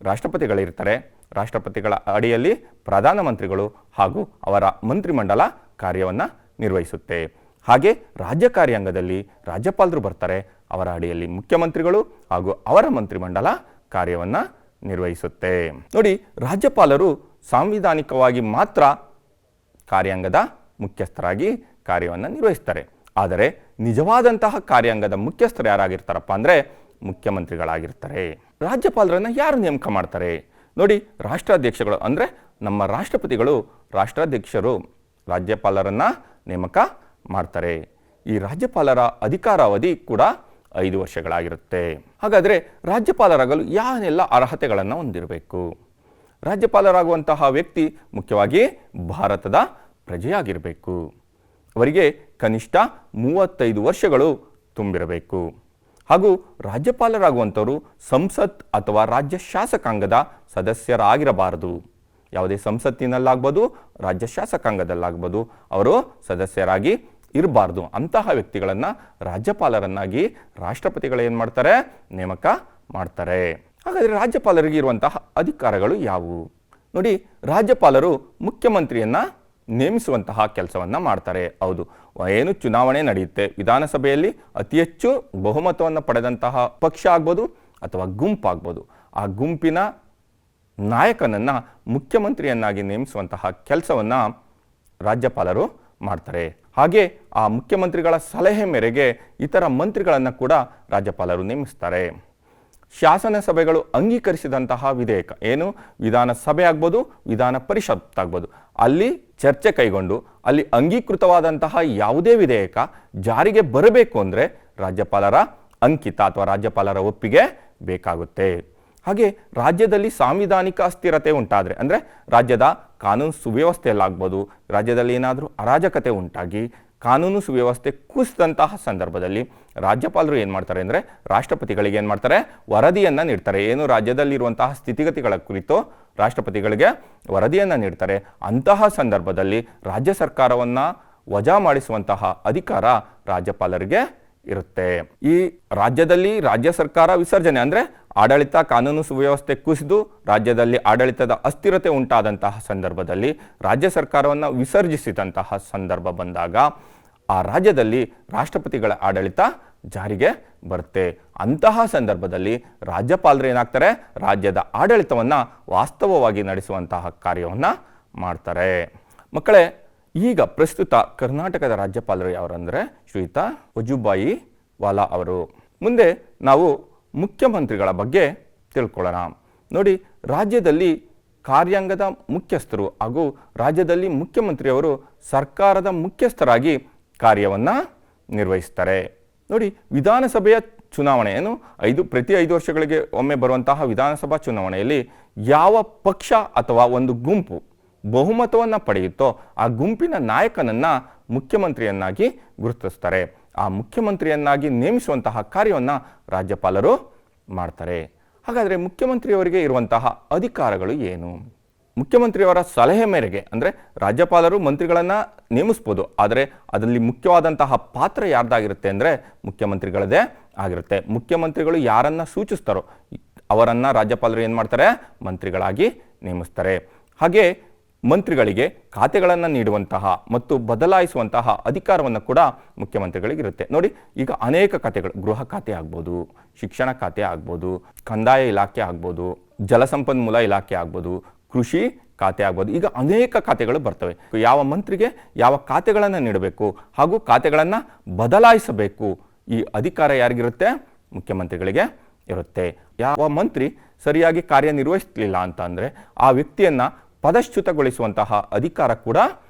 ರಾಷ್ಟ್ರಪತಿಗಳಿರ್ತಾರೆ. ರಾಷ್ಟ್ರಪತಿಗಳ ಅಡಿಯಲ್ಲಿ ಪ್ರಧಾನಮಂತ್ರಿಗಳು ಹಾಗೂ ಅವರ ಮಂತ್ರಿಮಂಡಲ ಕಾರ್ಯವನ್ನು ನಿರ್ವಹಿಸುತ್ತೆ. ಹಾಗೆ ರಾಜ್ಯ ಕಾರ್ಯಾಂಗದಲ್ಲಿ ರಾಜ್ಯಪಾಲರು ಬರ್ತಾರೆ. ಅವರ ಅಡಿಯಲ್ಲಿ ಮುಖ್ಯಮಂತ್ರಿಗಳು ಹಾಗೂ ಅವರ ಮಂತ್ರಿಮಂಡಲ ಕಾರ್ಯವನ್ನು ನಿರ್ವಹಿಸುತ್ತೆ. ನೋಡಿ, ರಾಜ್ಯಪಾಲರು ಸಾಂವಿಧಾನಿಕವಾಗಿ ಮಾತ್ರ ಕಾರ್ಯಾಂಗದ ಮುಖ್ಯಸ್ಥರಾಗಿ ಕಾರ್ಯವನ್ನು ನಿರ್ವಹಿಸ್ತಾರೆ. ಆದರೆ ನಿಜವಾದಂತಹ ಕಾರ್ಯಾಂಗದ ಮುಖ್ಯಸ್ಥರು ಯಾರಾಗಿರ್ತಾರಪ್ಪ ಅಂದರೆ ಮುಖ್ಯಮಂತ್ರಿಗಳಾಗಿರ್ತಾರೆ. ರಾಜ್ಯಪಾಲರನ್ನು ಯಾರು ನೇಮಕ ಮಾಡ್ತಾರೆ ನೋಡಿ, ರಾಷ್ಟ್ರಾಧ್ಯಕ್ಷಗಳು ಅಂದರೆ ನಮ್ಮ ರಾಷ್ಟ್ರಪತಿಗಳು, ರಾಷ್ಟ್ರಾಧ್ಯಕ್ಷರು ರಾಜ್ಯಪಾಲರನ್ನು ನೇಮಕ ಮಾಡ್ತಾರೆ. ಈ ರಾಜ್ಯಪಾಲರ ಅಧಿಕಾರಾವಧಿ ಕೂಡ 5 ವರ್ಷಗಳಾಗಿರುತ್ತೆ. ಹಾಗಾದರೆ ರಾಜ್ಯಪಾಲರಾಗಲು ಯಾವೆಲ್ಲ ಅರ್ಹತೆಗಳನ್ನು ಹೊಂದಿರಬೇಕು? ರಾಜ್ಯಪಾಲರಾಗುವಂತಹ ವ್ಯಕ್ತಿ ಮುಖ್ಯವಾಗಿ ಭಾರತದ ಪ್ರಜೆಯಾಗಿರಬೇಕು. ಅವರಿಗೆ ಕನಿಷ್ಠ 35 ವರ್ಷಗಳು ತುಂಬಿರಬೇಕು. ಹಾಗೂ ರಾಜ್ಯಪಾಲರಾಗುವಂಥವರು ಸಂಸತ್ ಅಥವಾ ರಾಜ್ಯ ಶಾಸಕಾಂಗದ ಸದಸ್ಯರಾಗಿರಬಾರದು. ಯಾವುದೇ ಸಂಸತ್ತಿನಲ್ಲಾಗ್ಬೋದು, ರಾಜ್ಯ ಶಾಸಕಾಂಗದಲ್ಲಾಗ್ಬೋದು, ಅವರು ಸದಸ್ಯರಾಗಿ ಇರಬಾರ್ದು. ಅಂತಹ ವ್ಯಕ್ತಿಗಳನ್ನು ರಾಜ್ಯಪಾಲರನ್ನಾಗಿ ರಾಷ್ಟ್ರಪತಿಗಳು ಏನು ಮಾಡ್ತಾರೆ? ನೇಮಕ ಮಾಡ್ತಾರೆ. ಹಾಗಾದರೆ ರಾಜ್ಯಪಾಲರಿಗೆ ಇರುವಂತಹ ಅಧಿಕಾರಗಳು ಯಾವುವು? ನೋಡಿ, ರಾಜ್ಯಪಾಲರು ಮುಖ್ಯಮಂತ್ರಿಯನ್ನು ನೇಮಿಸುವಂತಹ ಕೆಲಸವನ್ನು ಮಾಡ್ತಾರೆ. ಹೌದು, ಏನು ಚುನಾವಣೆ ನಡೆಯುತ್ತೆ, ವಿಧಾನಸಭೆಯಲ್ಲಿ ಅತಿ ಹೆಚ್ಚು ಬಹುಮತವನ್ನು ಪಡೆದಂತಹ ಪಕ್ಷ ಆಗ್ಬೋದು ಅಥವಾ ಗುಂಪಾಗ್ಬೋದು, ಆ ಗುಂಪಿನ ನಾಯಕನನ್ನು ಮುಖ್ಯಮಂತ್ರಿಯನ್ನಾಗಿ ನೇಮಿಸುವಂತಹ ಕೆಲಸವನ್ನು ರಾಜ್ಯಪಾಲರು ಮಾಡ್ತಾರೆ. ಹಾಗೆ ಆ ಮುಖ್ಯಮಂತ್ರಿಗಳ ಸಲಹೆ ಮೇರೆಗೆ ಇತರ ಮಂತ್ರಿಗಳನ್ನು ಕೂಡ ರಾಜ್ಯಪಾಲರು ನೇಮಿಸ್ತಾರೆ. ಶಾಸನ ಸಭೆಗಳು ಅಂಗೀಕರಿಸಿದಂತಹ ವಿಧೇಯಕ, ಏನು ವಿಧಾನಸಭೆ ಆಗ್ಬೋದು, ವಿಧಾನ ಪರಿಷತ್ ಆಗ್ಬೋದು, ಅಲ್ಲಿ ಚರ್ಚೆ ಕೈಗೊಂಡು ಅಲ್ಲಿ ಅಂಗೀಕೃತವಾದಂತಹ ಯಾವುದೇ ವಿಧೇಯಕ ಜಾರಿಗೆ ಬರಬೇಕು ಅಂದರೆ ರಾಜ್ಯಪಾಲರ ಅಂಕಿತ ಅಥವಾ ರಾಜ್ಯಪಾಲರ ಒಪ್ಪಿಗೆ ಬೇಕಾಗುತ್ತೆ. ಹಾಗೆ ರಾಜ್ಯದಲ್ಲಿ ಸಾಂವಿಧಾನಿಕ ಅಸ್ಥಿರತೆ ಉಂಟಾದರೆ, ಅಂದರೆ ರಾಜ್ಯದ ಕಾನೂನು ಸುವ್ಯವಸ್ಥೆಯಲ್ಲಾಗ್ಬೋದು, ರಾಜ್ಯದಲ್ಲಿ ಏನಾದರೂ ಅರಾಜಕತೆ ಉಂಟಾಗಿ ಕಾನೂನು ಸುವ್ಯವಸ್ಥೆ ಕುಸಿದಂತಹ ಸಂದರ್ಭದಲ್ಲಿ ರಾಜ್ಯಪಾಲರು ಏನು ಮಾಡ್ತಾರೆ ಅಂದರೆ ರಾಷ್ಟ್ರಪತಿಗಳಿಗೆ ಏನು ಮಾಡ್ತಾರೆ? ವರದಿಯನ್ನು ನೀಡ್ತಾರೆ. ಏನು ರಾಜ್ಯದಲ್ಲಿರುವಂತಹ ಸ್ಥಿತಿಗತಿಗಳ ಕುರಿತು ರಾಷ್ಟ್ರಪತಿಗಳಿಗೆ ವರದಿಯನ್ನು ನೀಡ್ತಾರೆ. ಅಂತಹ ಸಂದರ್ಭದಲ್ಲಿ ರಾಜ್ಯ ಸರ್ಕಾರವನ್ನು ವಜಾ ಮಾಡಿಸುವಂತಹ ಅಧಿಕಾರ ರಾಜ್ಯಪಾಲರಿಗೆ ಇರುತ್ತೆ. ಈ ರಾಜ್ಯದಲ್ಲಿ ರಾಜ್ಯ ಸರ್ಕಾರ ವಿಸರ್ಜನೆ ಅಂದರೆ ಆಡಳಿತ ಕಾನೂನು ಸುವ್ಯವಸ್ಥೆ ಕುಸಿದು ರಾಜ್ಯದಲ್ಲಿ ಆಡಳಿತದ ಅಸ್ಥಿರತೆ ಉಂಟಾದಂತಹ ಸಂದರ್ಭದಲ್ಲಿ ರಾಜ್ಯ ಸರ್ಕಾರವನ್ನು ವಿಸರ್ಜಿಸಿದಂತಹ ಸಂದರ್ಭ ಬಂದಾಗ ಆ ರಾಜ್ಯದಲ್ಲಿ ರಾಷ್ಟ್ರಪತಿಗಳ ಆಡಳಿತ ಜಾರಿಗೆ ಬರುತ್ತೆ. ಅಂತಹ ಸಂದರ್ಭದಲ್ಲಿ ರಾಜ್ಯಪಾಲರು ಏನಾಗ್ತಾರೆ? ರಾಜ್ಯದ ಆಡಳಿತವನ್ನು ವಾಸ್ತವವಾಗಿ ನಡೆಸುವಂತಹ ಕಾರ್ಯವನ್ನು ಮಾಡ್ತಾರೆ. ಮಕ್ಕಳೇ, ಈಗ ಪ್ರಸ್ತುತ ಕರ್ನಾಟಕದ ರಾಜ್ಯಪಾಲರು ಯಾರಂದರೆ ಶ್ರೀಯುತ ವಜುಭಾಯಿ ವಾಲಾ ಅವರು. ಮುಂದೆ ನಾವು ಮುಖ್ಯಮಂತ್ರಿಗಳ ಬಗ್ಗೆ ತಿಳ್ಕೊಳ್ಳೋಣ. ನೋಡಿ, ರಾಜ್ಯದಲ್ಲಿ ಕಾರ್ಯಾಂಗದ ಮುಖ್ಯಸ್ಥರು ಹಾಗೂ ರಾಜ್ಯದಲ್ಲಿ ಮುಖ್ಯಮಂತ್ರಿಯವರು ಸರ್ಕಾರದ ಮುಖ್ಯಸ್ಥರಾಗಿ ಕಾರ್ಯವನ್ನು ನಿರ್ವಹಿಸ್ತಾರೆ. ನೋಡಿ, ವಿಧಾನಸಭೆಯ ಚುನಾವಣೆ ಏನು ಪ್ರತಿ 5 ವರ್ಷಗಳಿಗೆ ಒಮ್ಮೆ ಬರುವಂತಹ ವಿಧಾನಸಭಾ ಚುನಾವಣೆಯಲ್ಲಿ ಯಾವ ಪಕ್ಷ ಅಥವಾ ಒಂದು ಗುಂಪು ಬಹುಮತವನ್ನು ಪಡೆಯುತ್ತೋ ಆ ಗುಂಪಿನ ನಾಯಕನನ್ನು ಮುಖ್ಯಮಂತ್ರಿಯನ್ನಾಗಿ ಗುರುತಿಸ್ತಾರೆ. ಆ ಮುಖ್ಯಮಂತ್ರಿಯನ್ನಾಗಿ ನೇಮಿಸುವಂತಹ ಕಾರ್ಯವನ್ನು ರಾಜ್ಯಪಾಲರು ಮಾಡ್ತಾರೆ. ಹಾಗಾದರೆ ಮುಖ್ಯಮಂತ್ರಿಯವರಿಗೆ ಇರುವಂತಹ ಅಧಿಕಾರಗಳು ಏನು? ಮುಖ್ಯಮಂತ್ರಿಯವರ ಸಲಹೆ ಮೇರೆಗೆ, ಅಂದರೆ ರಾಜ್ಯಪಾಲರು ಮಂತ್ರಿಗಳನ್ನು ನೇಮಿಸ್ಬೋದು, ಆದರೆ ಅದರಲ್ಲಿ ಮುಖ್ಯವಾದಂತಹ ಪಾತ್ರ ಯಾರ್ದಾಗಿರುತ್ತೆ ಅಂದರೆ ಮುಖ್ಯಮಂತ್ರಿಗಳದೇ ಆಗಿರುತ್ತೆ. ಮುಖ್ಯಮಂತ್ರಿಗಳು ಯಾರನ್ನು ಸೂಚಿಸ್ತಾರೋ ಅವರನ್ನು ರಾಜ್ಯಪಾಲರು ಏನು ಮಾಡ್ತಾರೆ? ಮಂತ್ರಿಗಳಾಗಿ ನೇಮಿಸ್ತಾರೆ. ಹಾಗೆ ಮಂತ್ರಿಗಳಿಗೆ ಖಾತೆಗಳನ್ನು ನೀಡುವಂತಹ ಮತ್ತು ಬದಲಾಯಿಸುವಂತಹ ಅಧಿಕಾರವನ್ನು ಕೂಡ ಮುಖ್ಯಮಂತ್ರಿಗಳಿಗಿರುತ್ತೆ. ನೋಡಿ, ಈಗ ಅನೇಕ ಖಾತೆಗಳು, ಗೃಹ ಖಾತೆ ಆಗ್ಬೋದು, ಶಿಕ್ಷಣ ಖಾತೆ ಆಗ್ಬೋದು, ಕಂದಾಯ ಇಲಾಖೆ ಆಗ್ಬೋದು, ಜಲಸಂಪನ್ಮೂಲ ಇಲಾಖೆ ಆಗ್ಬೋದು, ಕೃಷಿ ಖಾತೆ ಆಗ್ಬೋದು, ಈಗ ಅನೇಕ ಖಾತೆಗಳು ಬರ್ತವೆ. ಯಾವ ಮಂತ್ರಿಗೆ ಯಾವ ಖಾತೆಗಳನ್ನು ನೀಡಬೇಕು ಹಾಗೂ ಖಾತೆಗಳನ್ನು ಬದಲಾಯಿಸಬೇಕು, ಈ ಅಧಿಕಾರ ಯಾರಿಗಿರುತ್ತೆ? ಮುಖ್ಯಮಂತ್ರಿಗಳಿಗೆ ಇರುತ್ತೆ. ಯಾವ ಮಂತ್ರಿ ಸರಿಯಾಗಿ ಕಾರ್ಯನಿರ್ವಹಿಸಲಿಲ್ಲ ಅಂತ ಅಂದರೆ ಆ ವ್ಯಕ್ತಿಯನ್ನು ಪದಚ್ಯುತಗೊಳಿಸುವಂತಹ ಅಧಿಕಾರ ಕೂಡ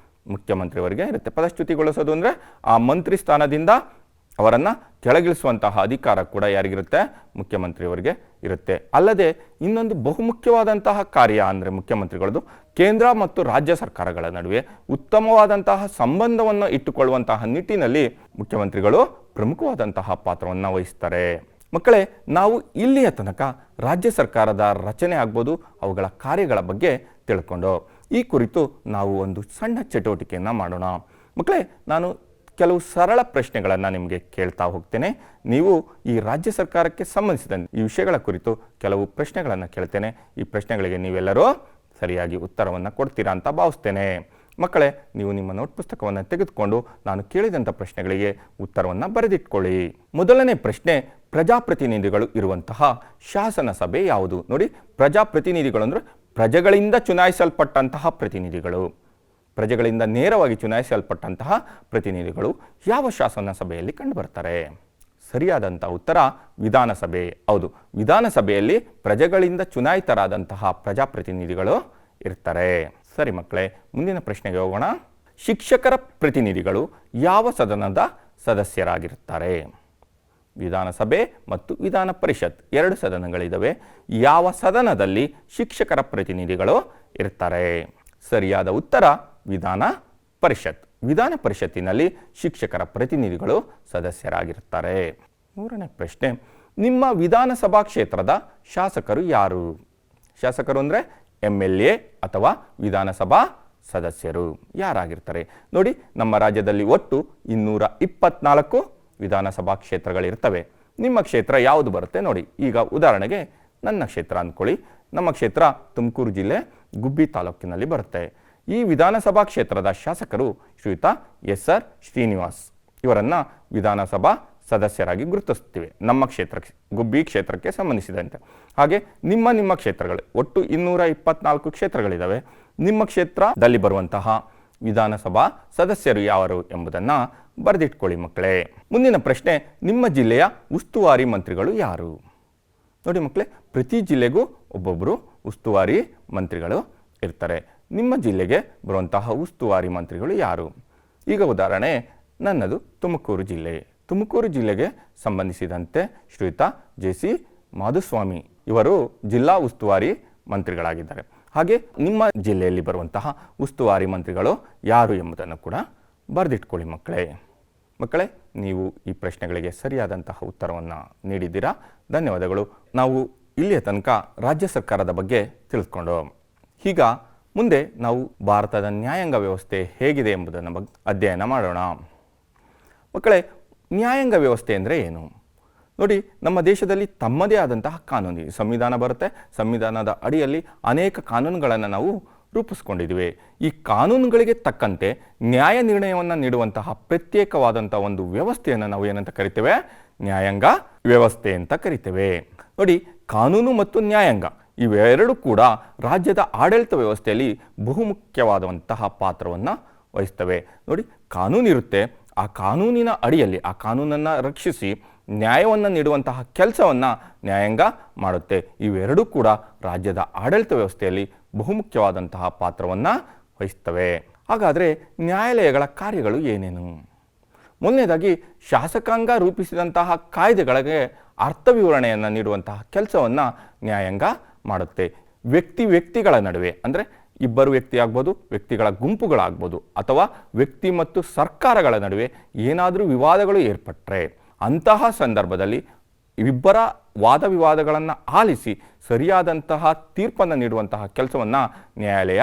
ಮುಖ್ಯಮಂತ್ರಿಯವರಿಗೆ ಇರುತ್ತೆ. ಪದಚ್ಯುತಿಗೊಳಿಸೋದು ಅಂದರೆ ಆ ಮಂತ್ರಿ ಸ್ಥಾನದಿಂದ ಅವರನ್ನು ಕೆಳಗಿಳಿಸುವಂತಹ ಅಧಿಕಾರ ಕೂಡ ಯಾರಿಗಿರುತ್ತೆ? ಮುಖ್ಯಮಂತ್ರಿಯವರಿಗೆ ಇರುತ್ತೆ. ಅಲ್ಲದೆ ಇನ್ನೊಂದು ಬಹುಮುಖ್ಯವಾದಂತಹ ಕಾರ್ಯ ಅಂದರೆ ಮುಖ್ಯಮಂತ್ರಿಗಳದ್ದು ಕೇಂದ್ರ ಮತ್ತು ರಾಜ್ಯ ಸರ್ಕಾರಗಳ ನಡುವೆ ಉತ್ತಮವಾದಂತಹ ಸಂಬಂಧವನ್ನು ಇಟ್ಟುಕೊಳ್ಳುವಂತಹ ನಿಟ್ಟಿನಲ್ಲಿ ಮುಖ್ಯಮಂತ್ರಿಗಳು ಪ್ರಮುಖವಾದಂತಹ ಪಾತ್ರವನ್ನು ವಹಿಸ್ತಾರೆ. ಮಕ್ಕಳೇ, ನಾವು ಇಲ್ಲಿಯ ತನಕ ರಾಜ್ಯ ಸರ್ಕಾರದ ರಚನೆ ಆಗ್ಬೋದು, ಅವುಗಳ ಕಾರ್ಯಗಳ ಬಗ್ಗೆ ತಿಳ್ಕೊಂಡು ಈ ಕುರಿತು ನಾವು ಒಂದು ಸಣ್ಣ ಚಟುವಟಿಕೆಯನ್ನು ಮಾಡೋಣ. ಮಕ್ಕಳೇ, ನಾನು ಕೆಲವು ಸರಳ ಪ್ರಶ್ನೆಗಳನ್ನು ನಿಮಗೆ ಕೇಳ್ತಾ ಹೋಗ್ತೇನೆ. ನೀವು ಈ ರಾಜ್ಯ ಸರ್ಕಾರಕ್ಕೆ ಸಂಬಂಧಿಸಿದಂತೆ ಈ ವಿಷಯಗಳ ಕುರಿತು ಕೆಲವು ಪ್ರಶ್ನೆಗಳನ್ನು ಕೇಳ್ತೇನೆ. ಈ ಪ್ರಶ್ನೆಗಳಿಗೆ ನೀವೆಲ್ಲರೂ ಸರಿಯಾಗಿ ಉತ್ತರವನ್ನು ಕೊಡ್ತೀರಾ ಅಂತ ಭಾವಿಸ್ತೇನೆ. ಮಕ್ಕಳೇ, ನೀವು ನಿಮ್ಮ ನೋಟ್ ಪುಸ್ತಕವನ್ನು ತೆಗೆದುಕೊಂಡು ನಾನು ಕೇಳಿದಂಥ ಪ್ರಶ್ನೆಗಳಿಗೆ ಉತ್ತರವನ್ನು ಬರೆದಿಟ್ಕೊಳ್ಳಿ. ಮೊದಲನೇ ಪ್ರಶ್ನೆ, ಪ್ರಜಾಪ್ರತಿನಿಧಿಗಳು ಇರುವಂತಹ ಶಾಸನ ಸಭೆ ಯಾವುದು? ನೋಡಿ, ಪ್ರಜಾಪ್ರತಿನಿಧಿಗಳು ಅಂದರೆ ಪ್ರಜೆಗಳಿಂದ ಚುನಾಯಿಸಲ್ಪಟ್ಟಂತಹ ಪ್ರತಿನಿಧಿಗಳು, ಪ್ರಜೆಗಳಿಂದ ನೇರವಾಗಿ ಚುನಾಯಿಸಲ್ಪಟ್ಟಂತಹ ಪ್ರತಿನಿಧಿಗಳು ಯಾವ ಶಾಸನ ಸಭೆಯಲ್ಲಿ ಕಂಡುಬರ್ತಾರೆ? ಸರಿಯಾದಂಥ ಉತ್ತರ ವಿಧಾನಸಭೆ. ಹೌದು, ವಿಧಾನಸಭೆಯಲ್ಲಿ ಪ್ರಜೆಗಳಿಂದ ಚುನಾಯಿತರಾದಂತಹ ಪ್ರಜಾಪ್ರತಿನಿಧಿಗಳು ಇರ್ತಾರೆ. ಸರಿ ಮಕ್ಕಳೇ, ಮುಂದಿನ ಪ್ರಶ್ನೆಗೆ ಹೋಗೋಣ. ಶಿಕ್ಷಕರ ಪ್ರತಿನಿಧಿಗಳು ಯಾವ ಸದನದ ಸದಸ್ಯರಾಗಿರುತ್ತಾರೆ? ವಿಧಾನಸಭೆ ಮತ್ತು ವಿಧಾನ ಪರಿಷತ್ 2 ಸದನಗಳಿದ್ದಾವೆ. ಯಾವ ಸದನದಲ್ಲಿ ಶಿಕ್ಷಕರ ಪ್ರತಿನಿಧಿಗಳು ಇರ್ತಾರೆ? ಸರಿಯಾದ ಉತ್ತರ ವಿಧಾನ ಪರಿಷತ್. ವಿಧಾನ ಪರಿಷತ್ತಿನಲ್ಲಿ ಶಿಕ್ಷಕರ ಪ್ರತಿನಿಧಿಗಳು ಸದಸ್ಯರಾಗಿರ್ತಾರೆ. 3ನೇ ಪ್ರಶ್ನೆ, ನಿಮ್ಮ ವಿಧಾನಸಭಾ ಕ್ಷೇತ್ರದ ಶಾಸಕರು ಯಾರು? ಶಾಸಕರು ಅಂದರೆ MLA ಅಥವಾ ವಿಧಾನಸಭಾ ಸದಸ್ಯರು ಯಾರಾಗಿರ್ತಾರೆ? ನೋಡಿ, ನಮ್ಮ ರಾಜ್ಯದಲ್ಲಿ ಒಟ್ಟು 224 ವಿಧಾನಸಭಾ ಕ್ಷೇತ್ರಗಳಿರ್ತವೆ. ನಿಮ್ಮ ಕ್ಷೇತ್ರ ಯಾವುದು ಬರುತ್ತೆ ನೋಡಿ. ಈಗ ಉದಾಹರಣೆಗೆ ನನ್ನ ಕ್ಷೇತ್ರ ಅಂದ್ಕೊಳ್ಳಿ. ನಮ್ಮ ಕ್ಷೇತ್ರ ತುಮಕೂರು ಜಿಲ್ಲೆ ಗುಬ್ಬಿ ತಾಲೂಕಿನಲ್ಲಿ ಬರುತ್ತೆ. ಈ ವಿಧಾನಸಭಾ ಕ್ಷೇತ್ರದ ಶಾಸಕರು ಶ್ರೀಯುತ SR ಶ್ರೀನಿವಾಸ್. ಇವರನ್ನು ವಿಧಾನಸಭಾ ಸದಸ್ಯರಾಗಿ ಗುರುತಿಸ್ತೀವಿ ನಮ್ಮ ಕ್ಷೇತ್ರಕ್ಕೆ, ಗುಬ್ಬಿ ಕ್ಷೇತ್ರಕ್ಕೆ ಸಂಬಂಧಿಸಿದಂತೆ. ಹಾಗೆ ನಿಮ್ಮ ಕ್ಷೇತ್ರಗಳು ಒಟ್ಟು 224 ಕ್ಷೇತ್ರಗಳಿದ್ದಾವೆ. ನಿಮ್ಮ ಕ್ಷೇತ್ರದಲ್ಲಿ ಬರುವಂತಹ ವಿಧಾನಸಭಾ ಸದಸ್ಯರು ಯಾರು ಎಂಬುದನ್ನು ಬರೆದಿಟ್ಕೊಳ್ಳಿ ಮಕ್ಕಳೇ. ಮುಂದಿನ ಪ್ರಶ್ನೆ, ನಿಮ್ಮ ಜಿಲ್ಲೆಯ ಉಸ್ತುವಾರಿ ಮಂತ್ರಿಗಳು ಯಾರು? ನೋಡಿ ಮಕ್ಕಳೇ, ಪ್ರತಿ ಜಿಲ್ಲೆಗೂ ಒಬ್ಬೊಬ್ಬರು ಉಸ್ತುವಾರಿ ಮಂತ್ರಿಗಳು ಇರ್ತಾರೆ. ನಿಮ್ಮ ಜಿಲ್ಲೆಗೆ ಬರುವಂತಹ ಉಸ್ತುವಾರಿ ಮಂತ್ರಿಗಳು ಯಾರು? ಈಗ ಉದಾಹರಣೆ ನನ್ನದು ತುಮಕೂರು ಜಿಲ್ಲೆ. ತುಮಕೂರು ಜಿಲ್ಲೆಗೆ ಸಂಬಂಧಿಸಿದಂತೆ ಶ್ರೀಯುತ JC ಮಾಧುಸ್ವಾಮಿ ಇವರು ಜಿಲ್ಲಾ ಉಸ್ತುವಾರಿ ಮಂತ್ರಿಗಳಾಗಿದ್ದಾರೆ. ಹಾಗೆ ನಿಮ್ಮ ಜಿಲ್ಲೆಯಲ್ಲಿ ಬರುವಂತಹ ಉಸ್ತುವಾರಿ ಮಂತ್ರಿಗಳು ಯಾರು ಎಂಬುದನ್ನು ಕೂಡ ಬರೆದಿಟ್ಕೊಳ್ಳಿ ಮಕ್ಕಳೇ. ನೀವು ಈ ಪ್ರಶ್ನೆಗಳಿಗೆ ಸರಿಯಾದಂತಹ ಉತ್ತರವನ್ನು ನೀಡಿದ್ದೀರಾ, ಧನ್ಯವಾದಗಳು. ನಾವು ಇಲ್ಲಿಯ ತನಕ ರಾಜ್ಯ ಸರ್ಕಾರದ ಬಗ್ಗೆ ತಿಳಿದುಕೊಂಡು, ಈಗ ಮುಂದೆ ನಾವು ಭಾರತದ ನ್ಯಾಯಾಂಗ ವ್ಯವಸ್ಥೆ ಹೇಗಿದೆ ಎಂಬುದನ್ನು ಅಧ್ಯಯನ ಮಾಡೋಣ. ಮಕ್ಕಳೇ, ನ್ಯಾಯಾಂಗ ವ್ಯವಸ್ಥೆ ಅಂದರೆ ಏನು? ನೋಡಿ, ನಮ್ಮ ದೇಶದಲ್ಲಿ ತಮ್ಮದೇ ಆದಂತಹ ಕಾನೂನು, ಸಂವಿಧಾನ ಬರುತ್ತೆ. ಸಂವಿಧಾನದ ಅಡಿಯಲ್ಲಿ ಅನೇಕ ಕಾನೂನುಗಳನ್ನು ನಾವು ರೂಪಿಸ್ಕೊಂಡಿದ್ದೀವಿ. ಈ ಕಾನೂನುಗಳಿಗೆ ತಕ್ಕಂತೆ ನ್ಯಾಯ ನಿರ್ಣಯವನ್ನು ನೀಡುವಂತಹ ಪ್ರತ್ಯೇಕವಾದಂಥ ಒಂದು ವ್ಯವಸ್ಥೆಯನ್ನು ನಾವು ಏನಂತ ಕರಿತೇವೆ? ನ್ಯಾಯಾಂಗ ವ್ಯವಸ್ಥೆ ಅಂತ ಕರಿತೇವೆ. ನೋಡಿ, ಕಾನೂನು ಮತ್ತು ನ್ಯಾಯಾಂಗ ಇವೆರಡೂ ಕೂಡ ರಾಜ್ಯದ ಆಡಳಿತ ವ್ಯವಸ್ಥೆಯಲ್ಲಿ ಬಹುಮುಖ್ಯವಾದಂತಹ ಪಾತ್ರವನ್ನು ವಹಿಸ್ತವೆ. ನೋಡಿ, ಕಾನೂನು ಇರುತ್ತೆ, ಆ ಕಾನೂನಿನ ಅಡಿಯಲ್ಲಿ ಆ ಕಾನೂನನ್ನು ರಕ್ಷಿಸಿ ನ್ಯಾಯವನ್ನು ನೀಡುವಂತಹ ಕೆಲಸವನ್ನು ನ್ಯಾಯಾಂಗ ಮಾಡುತ್ತೆ. ಇವೆರಡೂ ಕೂಡ ರಾಜ್ಯದ ಆಡಳಿತ ವ್ಯವಸ್ಥೆಯಲ್ಲಿ ಬಹುಮುಖ್ಯವಾದಂತಹ ಪಾತ್ರವನ್ನು ವಹಿಸ್ತವೆ. ಹಾಗಾದರೆ ನ್ಯಾಯಾಲಯಗಳ ಕಾರ್ಯಗಳು ಏನೇನು? ಮೊದಲನೇದಾಗಿ ಶಾಸಕಾಂಗ ರೂಪಿಸಿದಂತಹ ಕಾಯ್ದೆಗಳಿಗೆ ಅರ್ಥ ವಿವರಣೆಯನ್ನು ನೀಡುವಂತಹ ಕೆಲಸವನ್ನು ನ್ಯಾಯಾಂಗ ಮಾಡುತ್ತೆ. ವ್ಯಕ್ತಿಗಳ ನಡುವೆ, ಅಂದರೆ ಇಬ್ಬರು ವ್ಯಕ್ತಿ ಆಗ್ಬೋದು, ವ್ಯಕ್ತಿಗಳ ಗುಂಪುಗಳಾಗ್ಬೋದು, ಅಥವಾ ವ್ಯಕ್ತಿ ಮತ್ತು ಸರ್ಕಾರಗಳ ನಡುವೆ ಏನಾದರೂ ವಿವಾದಗಳು ಏರ್ಪಟ್ಟರೆ ಅಂತಹ ಸಂದರ್ಭದಲ್ಲಿ ಇಬ್ಬರ ವಾದ ವಿವಾದಗಳನ್ನು ಆಲಿಸಿ ಸರಿಯಾದಂತಹ ತೀರ್ಪನ್ನು ನೀಡುವಂತಹ ಕೆಲಸವನ್ನು ನ್ಯಾಯಾಲಯ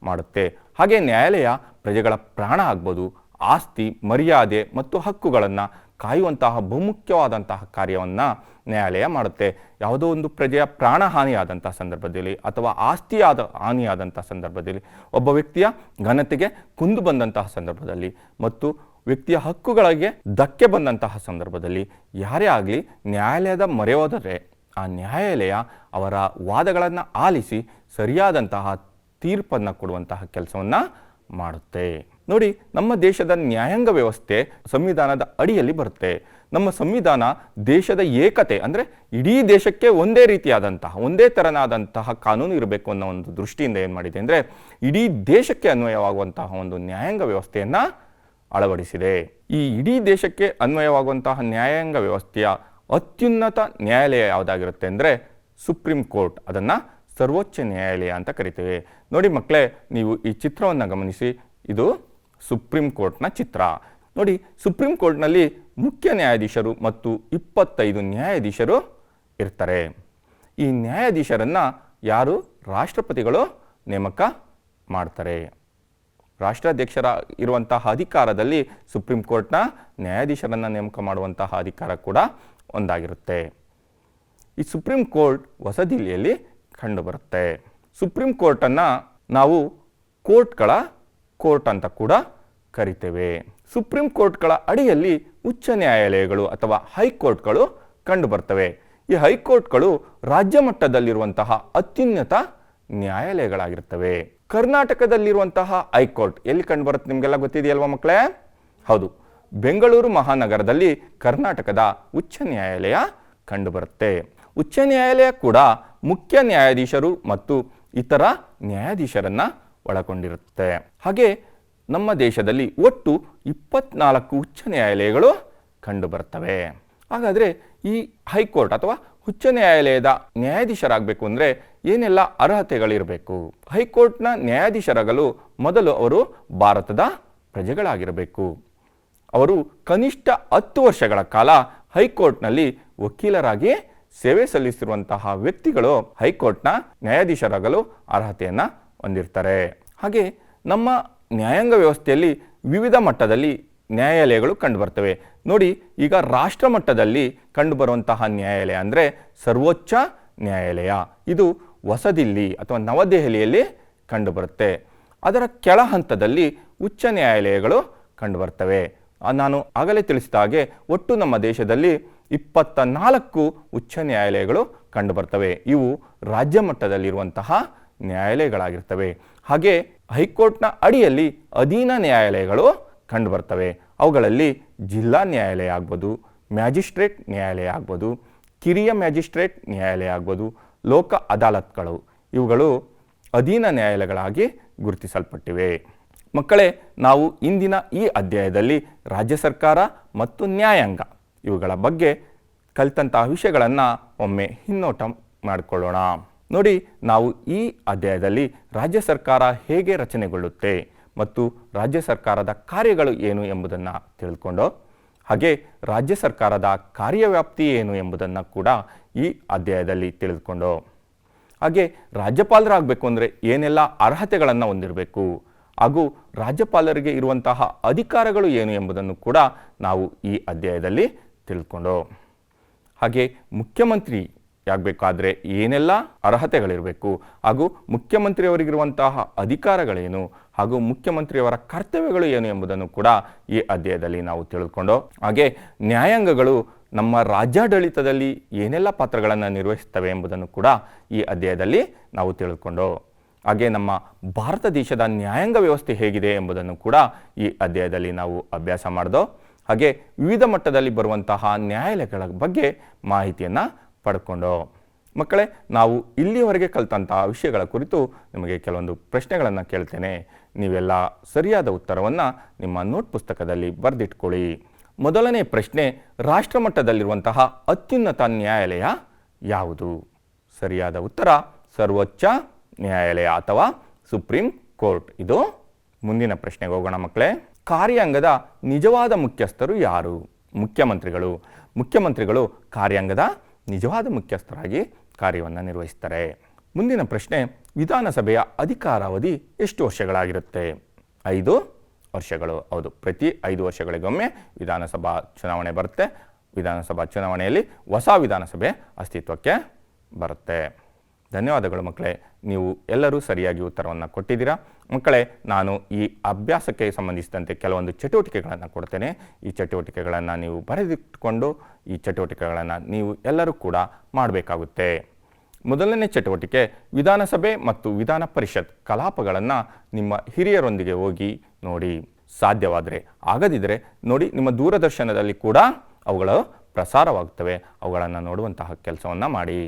ಮಾಡುತ್ತೆ. ಹಾಗೆ ನ್ಯಾಯಾಲಯ ಪ್ರಜೆಗಳ ಪ್ರಾಣ ಆಗ್ಬೋದು, ಆಸ್ತಿ, ಮರ್ಯಾದೆ ಮತ್ತು ಹಕ್ಕುಗಳನ್ನು ಕಾಯುವಂತಹ ಬಹುಮುಖ್ಯವಾದಂತಹ ಕಾರ್ಯವನ್ನು ನ್ಯಾಯಾಲಯ ಮಾಡುತ್ತೆ. ಯಾವುದೋ ಒಂದು ಪ್ರಜೆಯ ಪ್ರಾಣ ಹಾನಿಯಾದಂಥ ಸಂದರ್ಭದಲ್ಲಿ ಅಥವಾ ಆಸ್ತಿಯಾದ ಹಾನಿಯಾದಂಥ ಸಂದರ್ಭದಲ್ಲಿ, ಒಬ್ಬ ವ್ಯಕ್ತಿಯ ಘನತೆಗೆ ಕುಂದು ಬಂದಂತಹ ಸಂದರ್ಭದಲ್ಲಿ ಮತ್ತು ವ್ಯಕ್ತಿಯ ಹಕ್ಕುಗಳಿಗೆ ಧಕ್ಕೆ ಬಂದಂತಹ ಸಂದರ್ಭದಲ್ಲಿ ಯಾರೇ ಆಗಲಿ ನ್ಯಾಯಾಲಯದ ಮೊರೆ ಹೋದರೆ ಆ ನ್ಯಾಯಾಲಯ ಅವರ ವಾದಗಳನ್ನು ಆಲಿಸಿ ಸರಿಯಾದಂತಹ ತೀರ್ಪನ್ನು ಕೊಡುವಂತಹ ಕೆಲಸವನ್ನು ಮಾಡುತ್ತೆ. ನೋಡಿ, ನಮ್ಮ ದೇಶದ ನ್ಯಾಯಾಂಗ ವ್ಯವಸ್ಥೆ ಸಂವಿಧಾನದ ಅಡಿಯಲ್ಲಿ ಬರುತ್ತೆ. ನಮ್ಮ ಸಂವಿಧಾನ ದೇಶದ ಏಕತೆ, ಅಂದರೆ ಇಡೀ ದೇಶಕ್ಕೆ ಒಂದೇ ರೀತಿಯಾದಂತಹ ಒಂದೇ ತೆರನಾದಂತಹ ಕಾನೂನು ಇರಬೇಕು ಅನ್ನೋ ಒಂದು ದೃಷ್ಟಿಯಿಂದ ಏನು ಮಾಡಿದೆ ಅಂದರೆ ಇಡೀ ದೇಶಕ್ಕೆ ಅನ್ವಯವಾಗುವಂತಹ ಒಂದು ನ್ಯಾಯಾಂಗ ವ್ಯವಸ್ಥೆಯನ್ನು ಅಳವಡಿಸಿದೆ. ಈ ಇಡೀ ದೇಶಕ್ಕೆ ಅನ್ವಯವಾಗುವಂತಹ ನ್ಯಾಯಾಂಗ ವ್ಯವಸ್ಥೆಯ ಅತ್ಯುನ್ನತ ನ್ಯಾಯಾಲಯ ಯಾವುದಾಗಿರುತ್ತೆ ಅಂದರೆ ಸುಪ್ರೀಂ ಕೋರ್ಟ್. ಅದನ್ನು ಸರ್ವೋಚ್ಚ ನ್ಯಾಯಾಲಯ ಅಂತ ಕರಿತೇವೆ. ನೋಡಿ ಮಕ್ಕಳೇ, ನೀವು ಈ ಚಿತ್ರವನ್ನು ಗಮನಿಸಿ, ಇದು ಸುಪ್ರೀಂ ಕೋರ್ಟ್ನ ಚಿತ್ರ. ನೋಡಿ, ಸುಪ್ರೀಂ ಕೋರ್ಟ್ನಲ್ಲಿ ಮುಖ್ಯ ನ್ಯಾಯಾಧೀಶರು ಮತ್ತು 25 ನ್ಯಾಯಾಧೀಶರು ಇರ್ತಾರೆ. ಈ ನ್ಯಾಯಾಧೀಶರನ್ನು ಯಾರು? ರಾಷ್ಟ್ರಪತಿಗಳು ನೇಮಕ ಮಾಡ್ತಾರೆ. ರಾಷ್ಟ್ರಾಧ್ಯಕ್ಷರ ಇರುವಂತಹ ಅಧಿಕಾರದಲ್ಲಿ ಸುಪ್ರೀಂ ಕೋರ್ಟ್ನ ನ್ಯಾಯಾಧೀಶರನ್ನು ನೇಮಕ ಮಾಡುವಂತಹ ಅಧಿಕಾರ ಕೂಡ ಒಂದಾಗಿರುತ್ತೆ. ಈ ಸುಪ್ರೀಂ ಕೋರ್ಟ್ ಹೊಸ ದಿಲ್ಲಿಯಲ್ಲಿ ಕಂಡುಬರುತ್ತೆ. ಸುಪ್ರೀಂ ಕೋರ್ಟನ್ನು ನಾವು ಕೋರ್ಟ್ಗಳ ಕೋರ್ಟ್ ಅಂತ ಕೂಡ ಕರಿತೇವೆ. ಸುಪ್ರೀಂ ಕೋರ್ಟ್ಗಳ ಅಡಿಯಲ್ಲಿ ಉಚ್ಚ ನ್ಯಾಯಾಲಯಗಳು ಅಥವಾ ಹೈಕೋರ್ಟ್ಗಳು ಕಂಡುಬರ್ತವೆ. ಈ ಹೈಕೋರ್ಟ್ಗಳು ರಾಜ್ಯ ಮಟ್ಟದಲ್ಲಿರುವಂತಹ ಅತ್ಯುನ್ನತ ನ್ಯಾಯಾಲಯಗಳಾಗಿರ್ತವೆ. ಕರ್ನಾಟಕದಲ್ಲಿರುವಂತಹ ಹೈಕೋರ್ಟ್ ಎಲ್ಲಿ ಕಂಡುಬರುತ್ತೆ ನಿಮಗೆಲ್ಲ ಗೊತ್ತಿದೆಯಲ್ವಾ ಮಕ್ಕಳೇ? ಹೌದು, ಬೆಂಗಳೂರು ಮಹಾನಗರದಲ್ಲಿ ಕರ್ನಾಟಕದ ಉಚ್ಚ ನ್ಯಾಯಾಲಯ ಕಂಡುಬರುತ್ತೆ. ಉಚ್ಚ ನ್ಯಾಯಾಲಯ ಕೂಡ ಮುಖ್ಯ ನ್ಯಾಯಾಧೀಶರು ಮತ್ತು ಇತರ ನ್ಯಾಯಾಧೀಶರನ್ನು ಒಳಗೊಂಡಿರುತ್ತೆ. ಹಾಗೆ ನಮ್ಮ ದೇಶದಲ್ಲಿ ಒಟ್ಟು 24 ಉಚ್ಚ ನ್ಯಾಯಾಲಯಗಳು ಕಂಡುಬರ್ತವೆ. ಹಾಗಾದರೆ ಈ ಹೈಕೋರ್ಟ್ ಅಥವಾ ಉಚ್ಚ ನ್ಯಾಯಾಲಯದ ನ್ಯಾಯಾಧೀಶರಾಗಬೇಕು ಅಂದರೆ ಏನೆಲ್ಲ ಅರ್ಹತೆಗಳಿರಬೇಕು? ಹೈಕೋರ್ಟ್ನ ನ್ಯಾಯಾಧೀಶರಾಗಲು ಮೊದಲು ಅವರು ಭಾರತದ ಪ್ರಜೆಗಳಾಗಿರಬೇಕು. ಅವರು ಕನಿಷ್ಠ 10 ವರ್ಷಗಳ ಕಾಲ ಹೈಕೋರ್ಟ್ನಲ್ಲಿ ವಕೀಲರಾಗಿ ಸೇವೆ ಸಲ್ಲಿಸಿರುವಂತಹ ವ್ಯಕ್ತಿಗಳು ಹೈಕೋರ್ಟ್ನ ನ್ಯಾಯಾಧೀಶರಾಗಲು ಅರ್ಹತೆಯನ್ನು ಹೊಂದಿರ್ತಾರೆ. ಹಾಗೆ ನಮ್ಮ ನ್ಯಾಯಾಂಗ ವ್ಯವಸ್ಥೆಯಲ್ಲಿ ವಿವಿಧ ಮಟ್ಟದಲ್ಲಿ ನ್ಯಾಯಾಲಯಗಳು ಕಂಡುಬರ್ತವೆ. ನೋಡಿ, ಈಗ ರಾಷ್ಟ್ರ ಮಟ್ಟದಲ್ಲಿ ಕಂಡುಬರುವಂತಹ ನ್ಯಾಯಾಲಯ ಅಂದರೆ ಸರ್ವೋಚ್ಚ ನ್ಯಾಯಾಲಯ. ಇದು ಹೊಸದಿಲ್ಲಿ ಅಥವಾ ನವದೆಹಲಿಯಲ್ಲಿ ಕಂಡುಬರುತ್ತೆ. ಅದರ ಕೆಳ ಹಂತದಲ್ಲಿ ಉಚ್ಚ ನ್ಯಾಯಾಲಯಗಳು ಕಂಡುಬರ್ತವೆ. ನಾನು ಆಗಲೇ ತಿಳಿಸಿದ ಹಾಗೆ ಒಟ್ಟು ನಮ್ಮ ದೇಶದಲ್ಲಿ 24 ಉಚ್ಚ ನ್ಯಾಯಾಲಯಗಳು ಕಂಡುಬರ್ತವೆ. ಇವು ರಾಜ್ಯ ಮಟ್ಟದಲ್ಲಿರುವಂತಹ ನ್ಯಾಯಾಲಯಗಳಾಗಿರ್ತವೆ. ಹಾಗೆ ಹೈಕೋರ್ಟ್ನ ಅಡಿಯಲ್ಲಿ ಅಧೀನ ನ್ಯಾಯಾಲಯಗಳು ಕಂಡುಬರ್ತವೆ. ಅವುಗಳಲ್ಲಿ ಜಿಲ್ಲಾ ನ್ಯಾಯಾಲಯ ಆಗ್ಬೋದು, ಮ್ಯಾಜಿಸ್ಟ್ರೇಟ್ ನ್ಯಾಯಾಲಯ ಆಗ್ಬೋದು, ಕಿರಿಯ ಮ್ಯಾಜಿಸ್ಟ್ರೇಟ್ ನ್ಯಾಯಾಲಯ ಆಗ್ಬೋದು, ಲೋಕ ಅದಾಲತ್ಗಳು ಇವುಗಳು ಅಧೀನ ನ್ಯಾಯಾಲಯಗಳಾಗಿ ಗುರುತಿಸಲ್ಪಟ್ಟಿವೆ. ಮಕ್ಕಳೇ, ನಾವು ಇಂದಿನ ಈ ಅಧ್ಯಾಯದಲ್ಲಿ ರಾಜ್ಯ ಸರ್ಕಾರ ಮತ್ತು ನ್ಯಾಯಾಂಗ ಇವುಗಳ ಬಗ್ಗೆ ಕಲಿತಂತಹ ವಿಷಯಗಳನ್ನು ಒಮ್ಮೆ ಹಿನ್ನೋಟ ಮಾಡಿಕೊಳ್ಳೋಣ. ನೋಡಿ, ನಾವು ಈ ಅಧ್ಯಾಯದಲ್ಲಿ ರಾಜ್ಯ ಸರ್ಕಾರ ಹೇಗೆ ರಚನೆಗೊಳ್ಳುತ್ತೆ ಮತ್ತು ರಾಜ್ಯ ಸರ್ಕಾರದ ಕಾರ್ಯಗಳು ಏನು ಎಂಬುದನ್ನು ತಿಳಿದುಕೊಂಡು, ಹಾಗೆ ರಾಜ್ಯ ಸರ್ಕಾರದ ಕಾರ್ಯವ್ಯಾಪ್ತಿ ಏನು ಎಂಬುದನ್ನು ಕೂಡ ಈ ಅಧ್ಯಾಯದಲ್ಲಿ ತಿಳಿದುಕೊಂಡು, ಹಾಗೆ ರಾಜ್ಯಪಾಲರಾಗಬೇಕು ಅಂದರೆ ಏನೆಲ್ಲ ಅರ್ಹತೆಗಳನ್ನು ಹೊಂದಿರಬೇಕು ಹಾಗೂ ರಾಜ್ಯಪಾಲರಿಗೆ ಇರುವಂತಹ ಅಧಿಕಾರಗಳು ಏನು ಎಂಬುದನ್ನು ಕೂಡ ನಾವು ಈ ಅಧ್ಯಾಯದಲ್ಲಿ ತಿಳ್ಕೊಂಡು, ಹಾಗೆ ಮುಖ್ಯಮಂತ್ರಿ ಆಗಬೇಕಾದ್ರೆ ಏನೆಲ್ಲ ಅರ್ಹತೆಗಳಿರಬೇಕು ಹಾಗೂ ಮುಖ್ಯಮಂತ್ರಿಯವರಿಗಿರುವಂತಹ ಅಧಿಕಾರಗಳೇನು ಹಾಗೂ ಮುಖ್ಯಮಂತ್ರಿಯವರ ಕರ್ತವ್ಯಗಳು ಏನು ಎಂಬುದನ್ನು ಕೂಡ ಈ ಅಧ್ಯಾಯದಲ್ಲಿ ನಾವು ತಿಳಿದುಕೊಂಡು, ಹಾಗೆ ನ್ಯಾಯಾಂಗಗಳು ನಮ್ಮ ರಾಜ್ಯಾಡಳಿತದಲ್ಲಿ ಏನೆಲ್ಲ ಪಾತ್ರಗಳನ್ನು ನಿರ್ವಹಿಸ್ತವೆ ಎಂಬುದನ್ನು ಕೂಡ ಈ ಅಧ್ಯಾಯದಲ್ಲಿ ನಾವು ತಿಳಿದುಕೊಂಡು, ಹಾಗೆ ನಮ್ಮ ಭಾರತ ದೇಶದ ನ್ಯಾಯಾಂಗ ವ್ಯವಸ್ಥೆ ಹೇಗಿದೆ ಎಂಬುದನ್ನು ಕೂಡ ಈ ಅಧ್ಯಾಯದಲ್ಲಿ ನಾವು ಅಭ್ಯಾಸ ಮಾಡಿದೋ, ಹಾಗೆ ವಿವಿಧ ಮಟ್ಟದಲ್ಲಿ ಬರುವಂತಹ ನ್ಯಾಯಾಲಯಗಳ ಬಗ್ಗೆ ಮಾಹಿತಿಯನ್ನು ಪಡ್ಕೊಂಡು. ಮಕ್ಕಳೇ, ನಾವು ಇಲ್ಲಿಯವರೆಗೆ ಕಲಿತಂತಹ ವಿಷಯಗಳ ಕುರಿತು ನಿಮಗೆ ಕೆಲವೊಂದು ಪ್ರಶ್ನೆಗಳನ್ನು ಕೇಳ್ತೇನೆ. ನೀವೆಲ್ಲ ಸರಿಯಾದ ಉತ್ತರವನ್ನು ನಿಮ್ಮ ನೋಟ್ ಪುಸ್ತಕದಲ್ಲಿ ಬರೆದಿಟ್ಕೊಳ್ಳಿ. ಮೊದಲನೇ ಪ್ರಶ್ನೆ, ರಾಷ್ಟ್ರ ಮಟ್ಟದಲ್ಲಿರುವಂತಹ ಅತ್ಯುನ್ನತ ನ್ಯಾಯಾಲಯ ಯಾವುದು? ಸರಿಯಾದ ಉತ್ತರ ಸರ್ವೋಚ್ಚ ನ್ಯಾಯಾಲಯ ಅಥವಾ ಸುಪ್ರೀಂ ಕೋರ್ಟ್. ಇದು ಮುಂದಿನ ಪ್ರಶ್ನೆಗೆ ಹೋಗೋಣ ಮಕ್ಕಳೇ. ಕಾರ್ಯಾಂಗದ ನಿಜವಾದ ಮುಖ್ಯಸ್ಥರು ಯಾರು? ಮುಖ್ಯಮಂತ್ರಿಗಳು. ಮುಖ್ಯಮಂತ್ರಿಗಳು ಕಾರ್ಯಾಂಗದ ನಿಜವಾದ ಮುಖ್ಯಸ್ಥರಾಗಿ ಕಾರ್ಯವನ್ನು ನಿರ್ವಹಿಸ್ತಾರೆ. ಮುಂದಿನ ಪ್ರಶ್ನೆ, ವಿಧಾನಸಭೆಯ ಅಧಿಕಾರಾವಧಿ ಎಷ್ಟು ವರ್ಷಗಳಾಗಿರುತ್ತೆ? 5 ವರ್ಷಗಳು. ಹೌದು, ಪ್ರತಿ 5 ವರ್ಷಗಳಿಗೊಮ್ಮೆ ವಿಧಾನಸಭಾ ಚುನಾವಣೆ ಬರುತ್ತೆ. ವಿಧಾನಸಭಾ ಚುನಾವಣೆಯಲ್ಲಿ ಹೊಸ ವಿಧಾನಸಭೆ ಅಸ್ತಿತ್ವಕ್ಕೆ ಬರುತ್ತೆ. ಧನ್ಯವಾದಗಳು ಮಕ್ಕಳೇ, ನೀವು ಎಲ್ಲರೂ ಸರಿಯಾಗಿ ಉತ್ತರವನ್ನು ಕೊಟ್ಟಿದ್ದೀರಾ. ಮಕ್ಕಳೇ, ನಾನು ಈ ಅಭ್ಯಾಸಕ್ಕೆ ಸಂಬಂಧಿಸಿದಂತೆ ಕೆಲವೊಂದು ಚಟುವಟಿಕೆಗಳನ್ನು ಕೊಡ್ತೇನೆ. ಈ ಚಟುವಟಿಕೆಗಳನ್ನು ನೀವು ಬರೆದಿಟ್ಟುಕೊಂಡು ಈ ಚಟುವಟಿಕೆಗಳನ್ನು ನೀವು ಎಲ್ಲರೂ ಕೂಡ ಮಾಡಬೇಕಾಗುತ್ತೆ. ಮೊದಲನೇ ಚಟುವಟಿಕೆ, ವಿಧಾನಸಭೆ ಮತ್ತು ವಿಧಾನ ಪರಿಷತ್ ಕಲಾಪಗಳನ್ನು ನಿಮ್ಮ ಹಿರಿಯರೊಂದಿಗೆ ಹೋಗಿ ನೋಡಿ. ಸಾಧ್ಯವಾದರೆ, ಆಗದಿದ್ದರೆ ನೋಡಿ, ನಿಮ್ಮ ದೂರದರ್ಶನದಲ್ಲಿ ಕೂಡ ಅವುಗಳು ಪ್ರಸಾರವಾಗುತ್ತವೆ. ಅವುಗಳನ್ನು ನೋಡುವಂತಹ ಕೆಲಸವನ್ನು ಮಾಡಿ.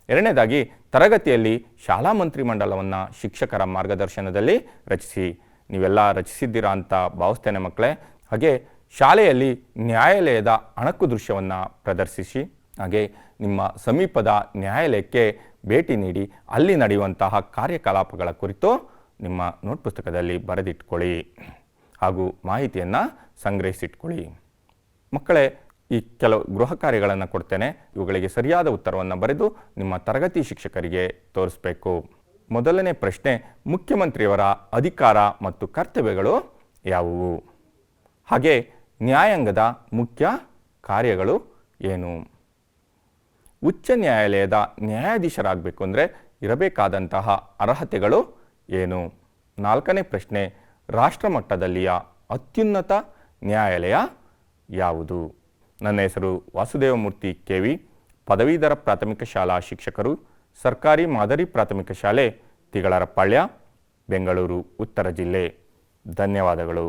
ಎರಡನೇದಾಗಿ, ತರಗತಿಯಲ್ಲಿ ಶಾಲಾ ಮಂತ್ರಿಮಂಡಲವನ್ನು ಶಿಕ್ಷಕರ ಮಾರ್ಗದರ್ಶನದಲ್ಲಿ ರಚಿಸಿ. ನೀವೆಲ್ಲ ರಚಿಸಿದ್ದೀರಾ ಅಂತ ಭಾವಿಸ್ತೇನೆ ಮಕ್ಕಳೇ. ಹಾಗೆ ಶಾಲೆಯಲ್ಲಿ ನ್ಯಾಯಾಲಯದ ಅಣಕು ದೃಶ್ಯವನ್ನು ಪ್ರದರ್ಶಿಸಿ. ಹಾಗೆ ನಿಮ್ಮ ಸಮೀಪದ ನ್ಯಾಯಾಲಯಕ್ಕೆ ಭೇಟಿ ನೀಡಿ ಅಲ್ಲಿ ನಡೆಯುವಂತಹ ಕಾರ್ಯಕಲಾಪಗಳ ಕುರಿತು ನಿಮ್ಮ ನೋಟ್ ಪುಸ್ತಕದಲ್ಲಿ ಬರೆದಿಟ್ಕೊಳ್ಳಿ ಹಾಗೂ ಮಾಹಿತಿಯನ್ನು ಸಂಗ್ರಹಿಸಿಟ್ಕೊಳ್ಳಿ. ಮಕ್ಕಳೇ, ಈ ಕೆಲವು ಗೃಹ ಕಾರ್ಯಗಳನ್ನು ಕೊಡ್ತೇನೆ. ಇವುಗಳಿಗೆ ಸರಿಯಾದ ಉತ್ತರವನ್ನು ಬರೆದು ನಿಮ್ಮ ತರಗತಿ ಶಿಕ್ಷಕರಿಗೆ ತೋರಿಸಬೇಕು. ಮೊದಲನೇ ಪ್ರಶ್ನೆ, ಮುಖ್ಯಮಂತ್ರಿಯವರ ಅಧಿಕಾರ ಮತ್ತು ಕರ್ತವ್ಯಗಳು ಯಾವುವು? ಹಾಗೆ ನ್ಯಾಯಾಂಗದ ಮುಖ್ಯ ಕಾರ್ಯಗಳು ಏನು? ಉಚ್ಚ ನ್ಯಾಯಾಲಯದ ನ್ಯಾಯಾಧೀಶರಾಗಬೇಕು ಅಂದರೆ ಇರಬೇಕಾದಂತಹ ಅರ್ಹತೆಗಳು ಏನು? ನಾಲ್ಕನೇ ಪ್ರಶ್ನೆ, ರಾಷ್ಟ್ರ ಮಟ್ಟದಲ್ಲಿಯ ಅತ್ಯುನ್ನತ ನ್ಯಾಯಾಲಯ ಯಾವುದು? ನನ್ನ ಹೆಸರು ವಾಸುದೇವಮೂರ್ತಿ KV, ಪದವೀಧರ ಪ್ರಾಥಮಿಕ ಶಾಲಾ ಶಿಕ್ಷಕರು, ಸರ್ಕಾರಿ ಮಾದರಿ ಪ್ರಾಥಮಿಕ ಶಾಲೆ ತಿಗಳರಪಾಳ್ಯ, ಬೆಂಗಳೂರು ಉತ್ತರ ಜಿಲ್ಲೆ. ಧನ್ಯವಾದಗಳು.